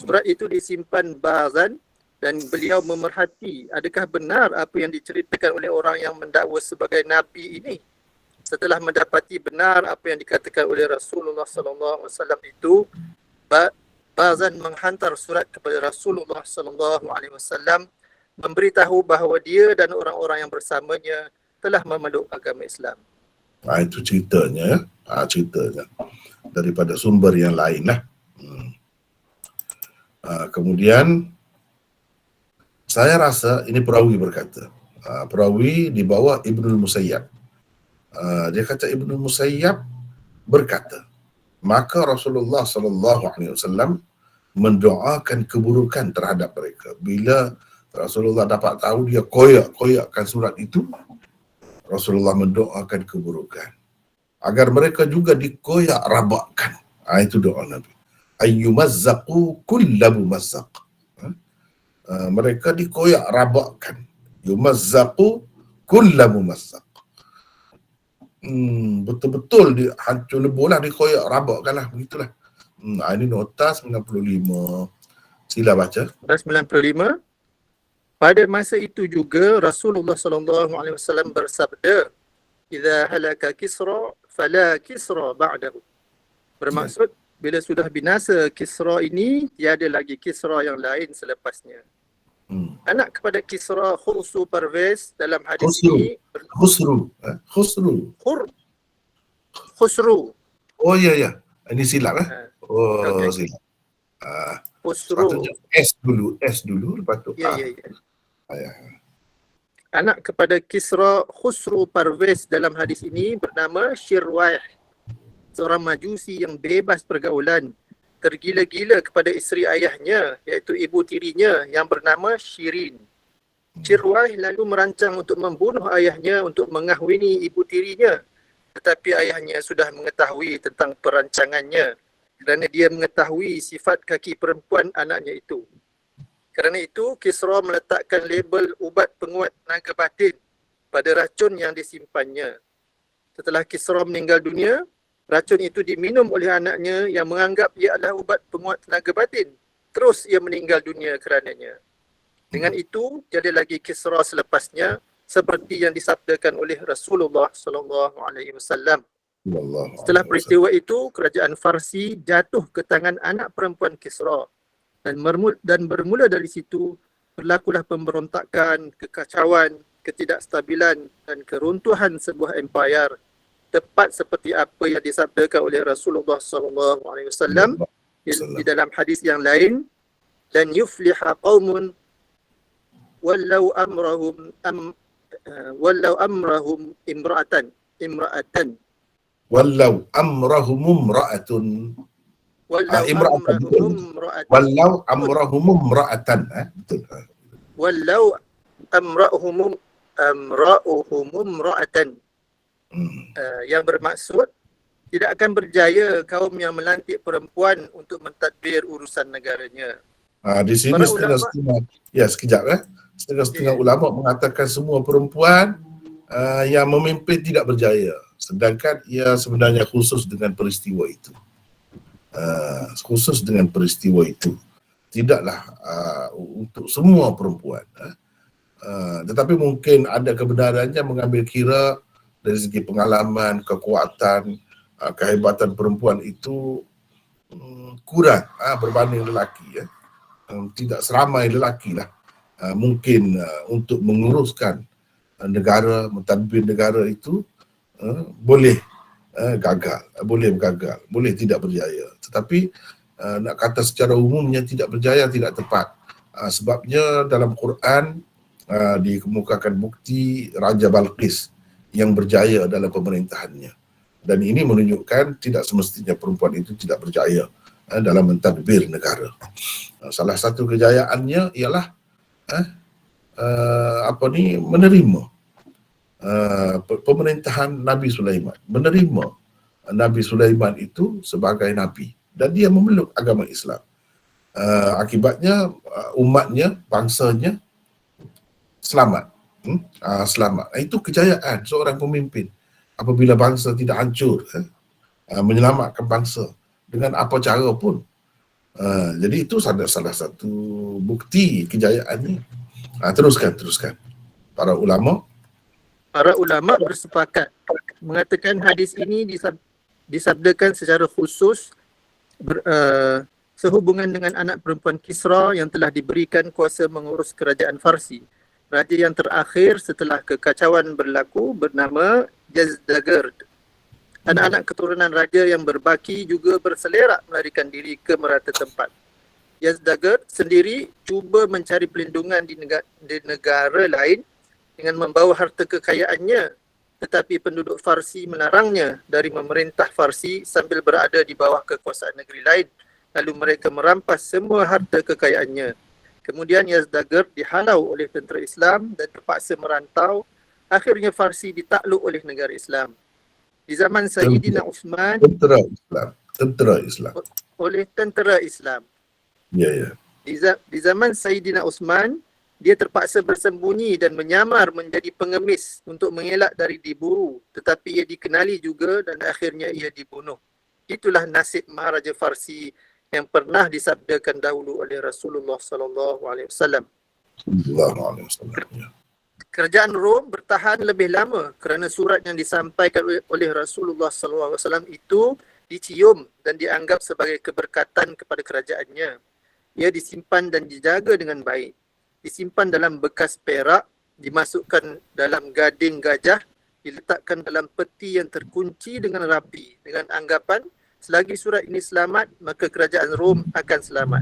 Surat itu disimpan Ba'zan dan beliau memerhati adakah benar apa yang diceritakan oleh orang yang mendakwa sebagai Nabi ini. Setelah mendapati benar apa yang dikatakan oleh Rasulullah SAW itu, Ba'zan menghantar surat kepada Rasulullah SAW memberitahu bahawa dia dan orang-orang yang bersamanya telah memeluk agama Islam. Itu ceritanya, ceritanya daripada sumber yang lain lah. Kemudian saya rasa ini perawi berkata, perawi di bawah Ibnul Musayyab. Dia kata Ibnul Musayyab berkata, maka Rasulullah SAW mendoakan keburukan terhadap mereka. Bila Rasulullah dapat tahu dia koyak-koyakkan surat itu, Rasulullah mendoakan keburukan agar mereka juga dikoyak rabakkan. Itu doa Nabi. Ayyumazzaqu kulla mumazzaq. Mereka dikoyak rabakkan. Yumazzaqu kulla mumazzaq. Betul-betul hancur lebuhlah, dikoyak rabakkan lah. Begitulah. Ini nota 95. Sila baca. 95. Pada masa itu juga Rasulullah SAW bersabda, "Idza halaka Kisra fala Kisra ba'dahu." Bermaksud, bila sudah binasa Kisra ini, tiada lagi Kisra yang lain selepasnya. Anak kepada Kisra Khusru Parvez dalam hadis ini Khusru. Oh ya. Ini silap Okay. Silap. Khusru. S dulu lepas tu Ya. Anak kepada Kisra Khusru Parvez dalam hadis ini bernama Shirwaih, seorang majusi yang bebas pergaulan, tergila-gila kepada isteri ayahnya, iaitu ibu tirinya yang bernama Shirin. Shirwaih lalu merancang untuk membunuh ayahnya untuk mengahwini ibu tirinya, tetapi ayahnya sudah mengetahui tentang perancangannya kerana dia mengetahui sifat kaki perempuan anaknya itu. Kerana itu, Kisra meletakkan label ubat penguat tenaga batin pada racun yang disimpannya. Setelah Kisra meninggal dunia, racun itu diminum oleh anaknya yang menganggap ia adalah ubat penguat tenaga batin. Terus ia meninggal dunia kerananya. Dengan itu, tiada lagi Kisra selepasnya seperti yang disabdakan oleh Rasulullah sallallahu alaihi wasallam. Wallahu Setelah a'lam. peristiwa itu, kerajaan Farsi jatuh ke tangan anak perempuan Kisra dan bermula dari situ berlakulah pemberontakan, kekacauan, ketidakstabilan dan keruntuhan sebuah empayar, tepat seperti apa yang disabdakan oleh Rasulullah sallallahu alaihi wasallam di dalam hadis yang lain, dan yufliha qaumun wallau amrahum imra'atan Wallau amrahum imra'atun. Imra'atan, betul. imra'atan Wallau amrahum imra'atan. Betul. walau amra'uhum imra'atan, yang bermaksud tidak akan berjaya kaum yang melantik perempuan untuk mentadbir urusan negaranya. Di sini Para setengah-setengah, ya sekejap setengah-setengah ulama mengatakan semua perempuan yang memimpin tidak berjaya, sedangkan ia sebenarnya khusus dengan peristiwa itu. Khusus dengan peristiwa itu, tidaklah untuk semua perempuan. Tetapi mungkin ada kebenarannya mengambil kira dari segi pengalaman, kekuatan, kehebatan perempuan itu kurang berbanding lelaki, tidak seramai lelaki lah. Mungkin untuk menguruskan negara, mentadbir negara itu boleh gagal, boleh bergagal, boleh tidak berjaya. Tetapi nak kata secara umumnya tidak berjaya tidak tepat. Sebabnya dalam Quran dikemukakan bukti Raja Balqis yang berjaya dalam pemerintahannya. Dan ini menunjukkan tidak semestinya perempuan itu tidak berjaya dalam mentadbir negara. Salah satu kejayaannya ialah menerima pemerintahan Nabi Sulaiman, menerima Nabi Sulaiman itu sebagai Nabi dan dia memeluk agama Islam. Akibatnya umatnya, bangsanya selamat. Selamat. Itu kejayaan seorang pemimpin apabila bangsa tidak hancur, menyelamatkan bangsa dengan apa cara pun. Jadi itu salah satu bukti kejayaannya. Teruskan. Para ulama bersepakat mengatakan hadis ini disabdakan secara khusus sehubungan dengan anak perempuan Kisra yang telah diberikan kuasa mengurus kerajaan Farsi. Raja yang terakhir setelah kekacauan berlaku bernama Yazdagerd. Anak-anak keturunan raja yang berbaki juga berselerak melarikan diri ke merata tempat. Yazdagerd sendiri cuba mencari pelindungan di negara lain dengan membawa harta kekayaannya, tetapi penduduk Farsi melarangnya dari memerintah Farsi sambil berada di bawah kekuasaan negeri lain. Lalu mereka merampas semua harta kekayaannya. Kemudian Yazdagerd dihalau oleh tentera Islam dan terpaksa merantau. Akhirnya Farsi ditakluk oleh negara Islam. Di zaman Sayyidina Uthman, tentera Islam. Oleh tentera Islam. Ya. Di zaman Sayyidina Uthman, dia terpaksa bersembunyi dan menyamar menjadi pengemis untuk mengelak dari diburu, tetapi ia dikenali juga dan akhirnya ia dibunuh. Itulah nasib Maharaja Farsi yang pernah disabdakan dahulu oleh Rasulullah sallallahu alaihi wasallam. Kerajaan Rom bertahan lebih lama kerana surat yang disampaikan oleh Rasulullah sallallahu alaihi wasallam itu dicium dan dianggap sebagai keberkatan kepada kerajaannya. Ia disimpan dan dijaga dengan baik. Disimpan dalam bekas perak, dimasukkan dalam gading gajah, diletakkan dalam peti yang terkunci dengan rapi dengan anggapan selagi surat ini selamat, maka kerajaan Rom akan selamat.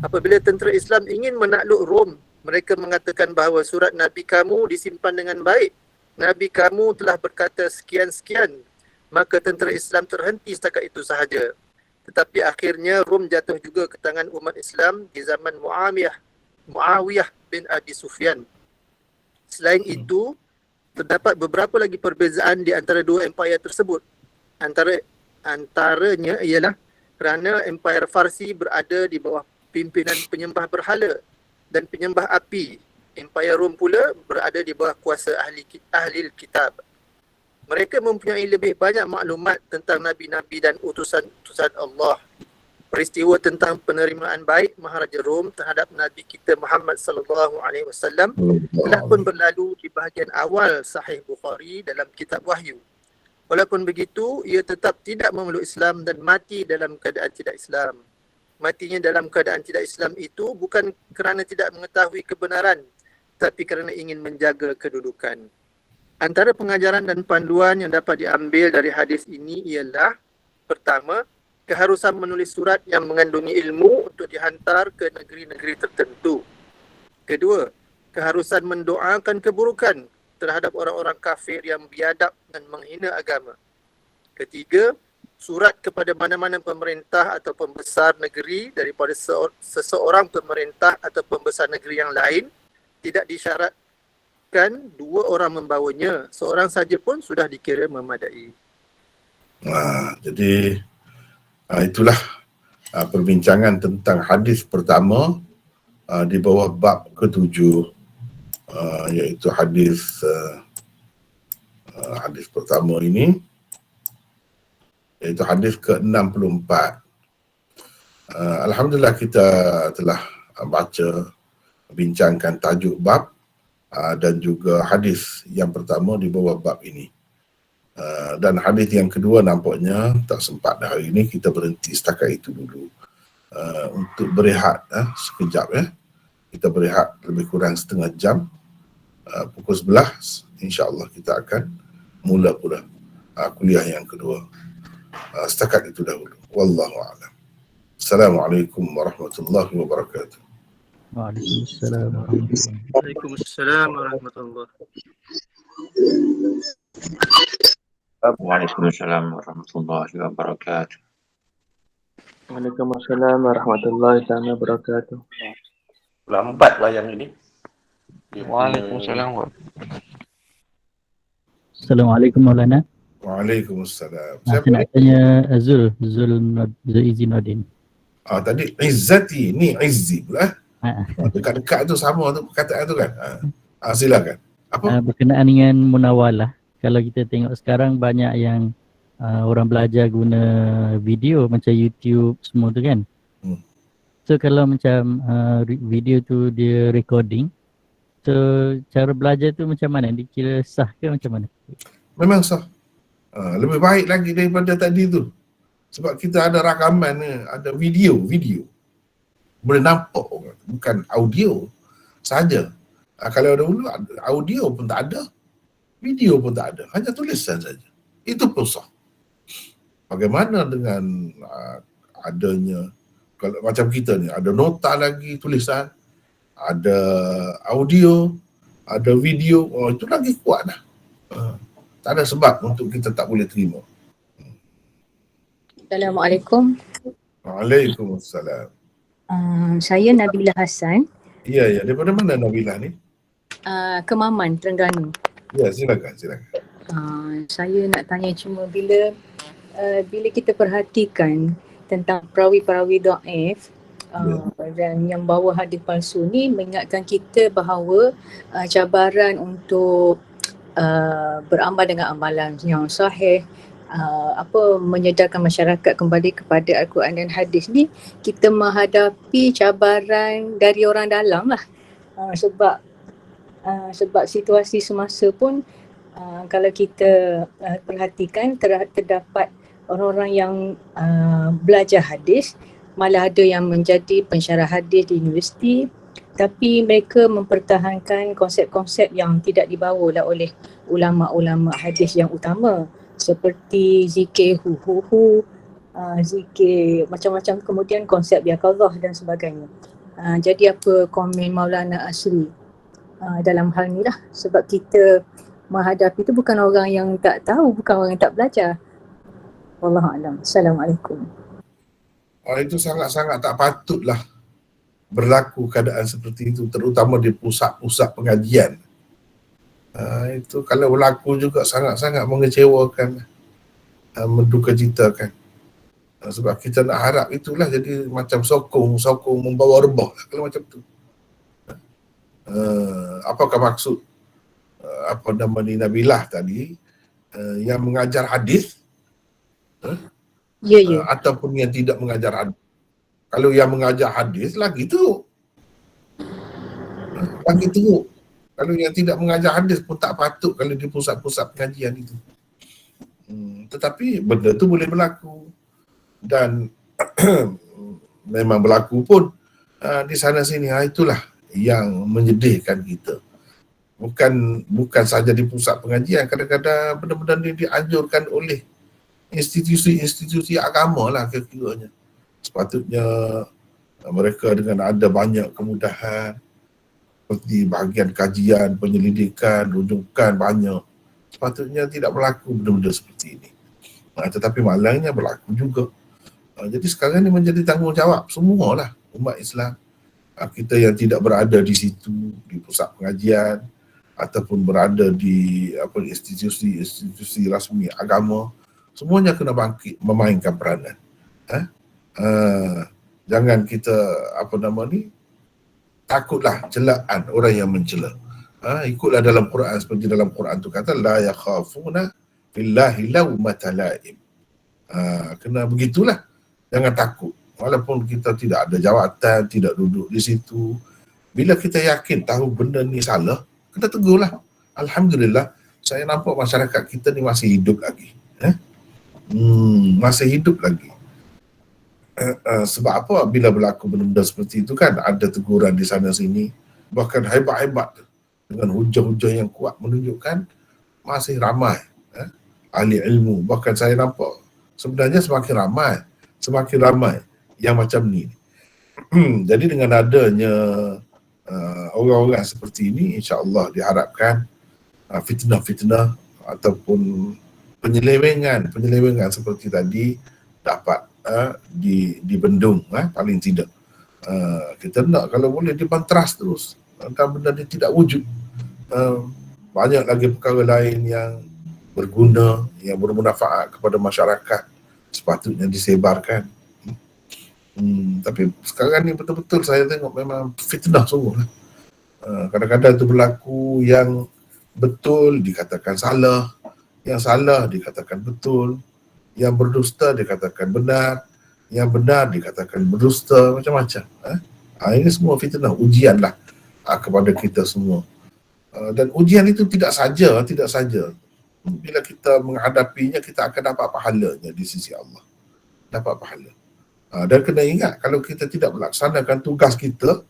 Apabila tentera Islam ingin menakluk Rom, mereka mengatakan bahawa surat Nabi kamu disimpan dengan baik. Nabi kamu telah berkata sekian-sekian. Maka tentera Islam terhenti setakat itu sahaja. Tetapi akhirnya Rom jatuh juga ke tangan umat Islam di zaman Muawiyah bin Abi Sufyan. Selain itu, terdapat beberapa lagi perbezaan di antara dua empayar tersebut. Antaranya ialah kerana empayar Farsi berada di bawah pimpinan penyembah berhala dan penyembah api. Empayar Rom pula berada di bawah kuasa ahli kitab. Mereka mempunyai lebih banyak maklumat tentang nabi-nabi dan utusan-utusan Allah. peristiwa tentang penerimaan baik Maharaja Rom terhadap Nabi kita Muhammad sallallahu alaihi wasallam telah pun berlalu di bahagian awal Sahih Bukhari dalam kitab Wahyu. Walaupun begitu, ia tetap tidak memeluk Islam dan mati dalam keadaan tidak Islam. Matinya dalam keadaan tidak Islam itu bukan kerana tidak mengetahui kebenaran, tapi kerana ingin menjaga kedudukan. Antara pengajaran dan panduan yang dapat diambil dari hadis ini ialah: pertama, keharusan menulis surat yang mengandungi ilmu untuk dihantar ke negeri-negeri tertentu. Kedua, keharusan mendoakan keburukan terhadap orang-orang kafir yang biadab dan menghina agama. Ketiga, surat kepada mana-mana pemerintah atau pembesar negeri daripada seseorang pemerintah atau pembesar negeri yang lain tidak disyaratkan dua orang membawanya, seorang saja pun sudah dikira memadai. Jadi itulah perbincangan tentang hadis pertama di bawah bab ke-7, iaitu hadis pertama ini, iaitu hadis ke-64. Alhamdulillah kita telah baca, bincangkan tajuk bab dan juga hadis yang pertama di bawah bab ini. Dan hadis yang kedua nampaknya tak sempat dah hari ini, kita berhenti setakat itu dulu untuk berehat sekejap ya. Kita berehat lebih kurang setengah jam. Pukul 11 insya-Allah kita akan mula pula kuliah yang kedua. Setakat itu dahulu. Wallahu a'lam. Assalamualaikum warahmatullahi wabarakatuh. Waalaikumsalam warahmatullahi wabarakatuh. Waalaikumsalam warahmatullahi Waalaikumsalam warahmatullahi wabarakatuh. Waalaikumsalam warahmatullahi wabarakatuh. Lambat lah yang ini. Waalaikumsalam. Assalamualaikum Maulana. Waalaikumsalam. Saya Siapa nak ni? tanya Zul Izzinuddin. Tadi Izzati, ni Izzi pula. Ha. Dekat-dekat tu sama tu perkataan tu kan. Silakan. Apa? Berkenaan dengan munawalah. Kalau kita tengok sekarang banyak yang orang belajar guna video macam YouTube semua tu kan. So kalau macam video tu dia recording, so cara belajar tu macam mana? Dikira sah ke macam mana? Memang sah. Lebih baik lagi daripada tadi tu. Sebab kita ada rakaman ni, ada video. Boleh nampak orang, bukan audio saja. Kalau dahulu audio pun tak ada, video pun tak ada, hanya tulisan saja. Itu pun sah. Bagaimana dengan adanya, kalau macam kita ni, ada nota lagi tulisan, ada audio, ada video, itu lagi kuat dah. Tak ada sebab untuk kita tak boleh terima. Assalamualaikum. Waalaikumsalam. Saya Nabila Hassan. Ya, daripada mana Nabila ni? Kemaman, Terengganu. Ya, silakan. Saya nak tanya cuma bila kita perhatikan tentang perawi-perawi dhaif dan yang bawa hadis palsu ni mengingatkan kita bahawa cabaran untuk beramal dengan amalan yang sahih, menyedarkan masyarakat kembali kepada Al-Quran dan hadis ni, kita menghadapi cabaran dari orang dalam lah. Sebab situasi semasa pun kalau kita perhatikan terdapat orang-orang yang belajar hadis, malah ada yang menjadi pensyarah hadis di universiti, tapi mereka mempertahankan konsep-konsep yang tidak dibawa oleh ulama-ulama hadis yang utama, seperti zikir zikir macam-macam, kemudian konsep yaqadzah dan sebagainya. Jadi apa komen Maulana Asri dalam hal ni lah, sebab kita menghadapi tu bukan orang yang tak tahu, bukan orang yang tak belajar. Wallahualam. Assalamualaikum. Itu sangat-sangat tak patutlah berlaku keadaan seperti itu, terutama di pusat-pusat pengajian. Itu kalau berlaku juga sangat-sangat mengecewakan, mendukacitakan. Sebab kita nak harap itulah jadi macam sokong membawa rebah kalau macam tu. Apakah maksud Nabilah tadi yang mengajar hadis? Ya. Ataupun yang tidak mengajar hadis? Kalau yang mengajar hadis lagi teruk. Lagi teruk. Kalau yang tidak mengajar hadis pun tak patut kalau di pusat-pusat pengajian itu. Tetapi benda tu boleh berlaku. Dan memang berlaku pun di sana sini. Itulah yang menyedihkan kita. Bukan saja di pusat pengajian, kadang-kadang benda-benda ni dianjurkan oleh institusi-institusi agama lah kira-kiranya. Sepatutnya mereka dengan ada banyak kemudahan seperti bahagian kajian, penyelidikan, rujukan banyak. Sepatutnya tidak berlaku benda-benda seperti ini. Tetapi malangnya berlaku juga. Jadi sekarang ni menjadi tanggungjawab semualah umat Islam. Kita yang tidak berada di situ, di pusat pengajian ataupun berada di institusi rasmi agama, semuanya kena bangkit memainkan peranan. Jangan kita takutlah celaan orang yang mencela. Ikutlah dalam Quran, seperti dalam Quran tu kata la yakhafuna billahi lawmata laim. Kena begitulah. Jangan takut. Walaupun kita tidak ada jawatan, tidak duduk di situ. Bila kita yakin tahu benda ni salah, kita tegurlah. Alhamdulillah, saya nampak masyarakat kita ni masih hidup lagi. Masih hidup lagi. Sebab apa bila berlaku benda-benda seperti itu kan, ada teguran di sana sini. Bahkan hebat-hebat dengan hujah-hujah yang kuat menunjukkan masih ramai ahli ilmu. Bahkan saya nampak sebenarnya semakin ramai yang macam ni. Jadi dengan adanya orang-orang seperti ini, insya-Allah diharapkan fitnah-fitnah ataupun penyelewengan seperti tadi dapat dibendung paling tidak. Kita nak kalau boleh dibantras terus dan benda ni tidak wujud. Banyak lagi perkara lain yang berguna, yang bermanfaat kepada masyarakat sepatutnya disebarkan. Tapi sekarang ni betul-betul saya tengok memang fitnah sungguh lah. Kadang-kadang tu berlaku yang betul dikatakan salah, yang salah dikatakan betul, yang berdusta dikatakan benar, yang benar dikatakan berdusta, macam-macam. Ini semua fitnah, ujian lah kepada kita semua. Dan ujian itu tidak saja bila kita menghadapinya kita akan dapat pahalanya di sisi Allah. Dapat pahala. Dan kena ingat, kalau kita tidak melaksanakan tugas kita,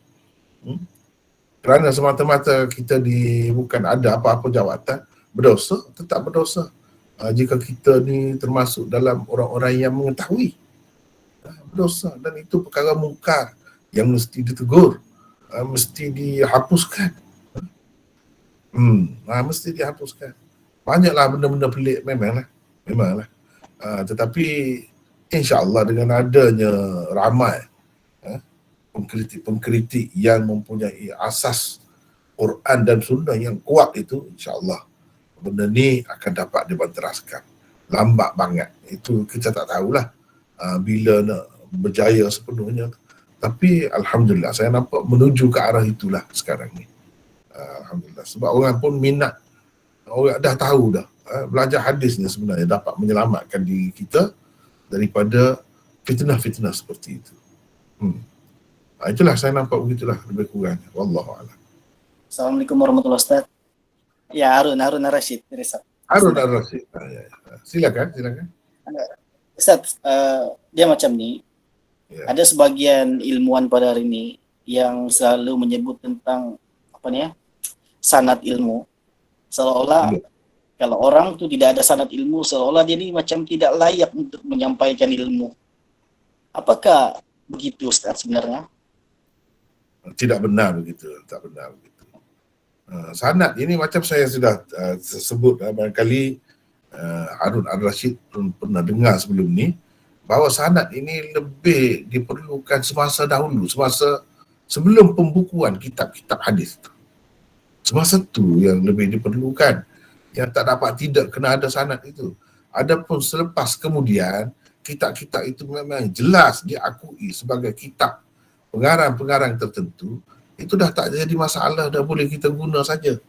kerana semata-mata kita bukan ada apa-apa jawatan, berdosa, tetap berdosa. Jika kita ni termasuk dalam orang-orang yang mengetahui, berdosa. Dan itu perkara mungkar yang mesti ditegur, mesti dihapuskan. Mesti dihapuskan. Banyaklah benda-benda pelik, memanglah. Tetapi insya-Allah dengan adanya ramai pengkritik yang mempunyai asas Quran dan Sunnah yang kuat itu, insya-Allah benda ni akan dapat dibanteraskan. Lambat banget, itu kita tak tahulah bila nak berjaya sepenuhnya. Tapi Alhamdulillah saya nampak menuju ke arah itulah sekarang ni. Alhamdulillah, sebab orang pun minat, orang dah tahu dah belajar hadis ni sebenarnya dapat menyelamatkan diri kita daripada fitnah-fitnah seperti itu. Itulah saya nampak begitulah lebih kurang. Wallahu a'lam. Assalamualaikum warahmatullahi wabarakatuh. Ya, Harun Ar-Rasyid. Harun Ar-Rasyid. Silakan. Ustaz, dia macam ni. Ada sebagian ilmuwan pada hari ini yang selalu menyebut tentang sanad ilmu. Seolah-olah kalau orang tu tidak ada sanad ilmu, seolah dia ni macam tidak layak untuk menyampaikan ilmu. Apakah begitu Ustaz sebenarnya? Tidak benar begitu, tak benar begitu. Sanad ini macam saya sudah sebut barangkali Harun Ar-Rasyid pernah dengar sebelum ni, bahawa sanad ini lebih diperlukan semasa dahulu, semasa sebelum pembukuan kitab-kitab hadis. Semasa tu yang lebih diperlukan, yang tak dapat tidak kena ada sanad itu. Adapun selepas kemudian kitab-kitab itu memang jelas diakui sebagai kitab pengarang-pengarang tertentu, itu dah tak jadi masalah, dah boleh kita guna saja.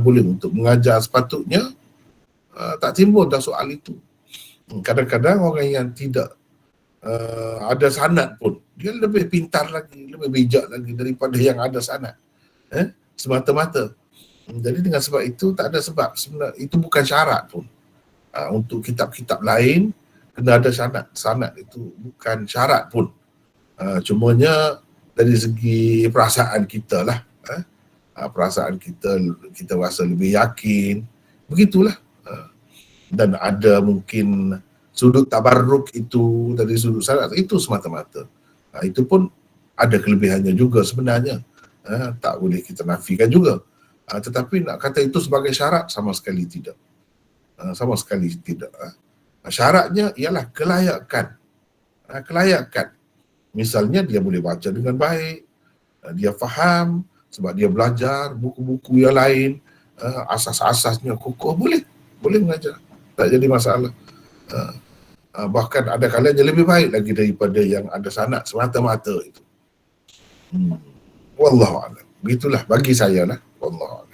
Boleh untuk mengajar sepatutnya, tak timbul dah soal itu. Kadang-kadang orang yang tidak ada sanad pun, dia lebih pintar lagi, lebih bijak lagi daripada yang ada sanad. Semata-mata. Jadi dengan sebab itu tak ada sebab, sebenarnya itu bukan syarat pun. Untuk kitab-kitab lain kena ada sanad. Sanad itu bukan syarat pun. Cumanya dari segi perasaan kita lah. Perasaan kita rasa lebih yakin. Begitulah. Dan ada mungkin sudut tabarruk itu dari sudut sanad itu semata-mata. Itu pun ada kelebihannya juga sebenarnya. Tak boleh kita nafikan juga. Tetapi nak kata itu sebagai syarat, sama sekali tidak. Sama sekali tidak. Syaratnya ialah kelayakan. Kelayakan. Misalnya dia boleh baca dengan baik, dia faham sebab dia belajar buku-buku yang lain, asas-asasnya kokoh, boleh mengajar. Tak jadi masalah. Bahkan ada kalanya lebih baik lagi daripada yang ada sanad semata-mata itu. Wallahu a'lam. Begitulah bagi saya lah. Wallahu a'lam.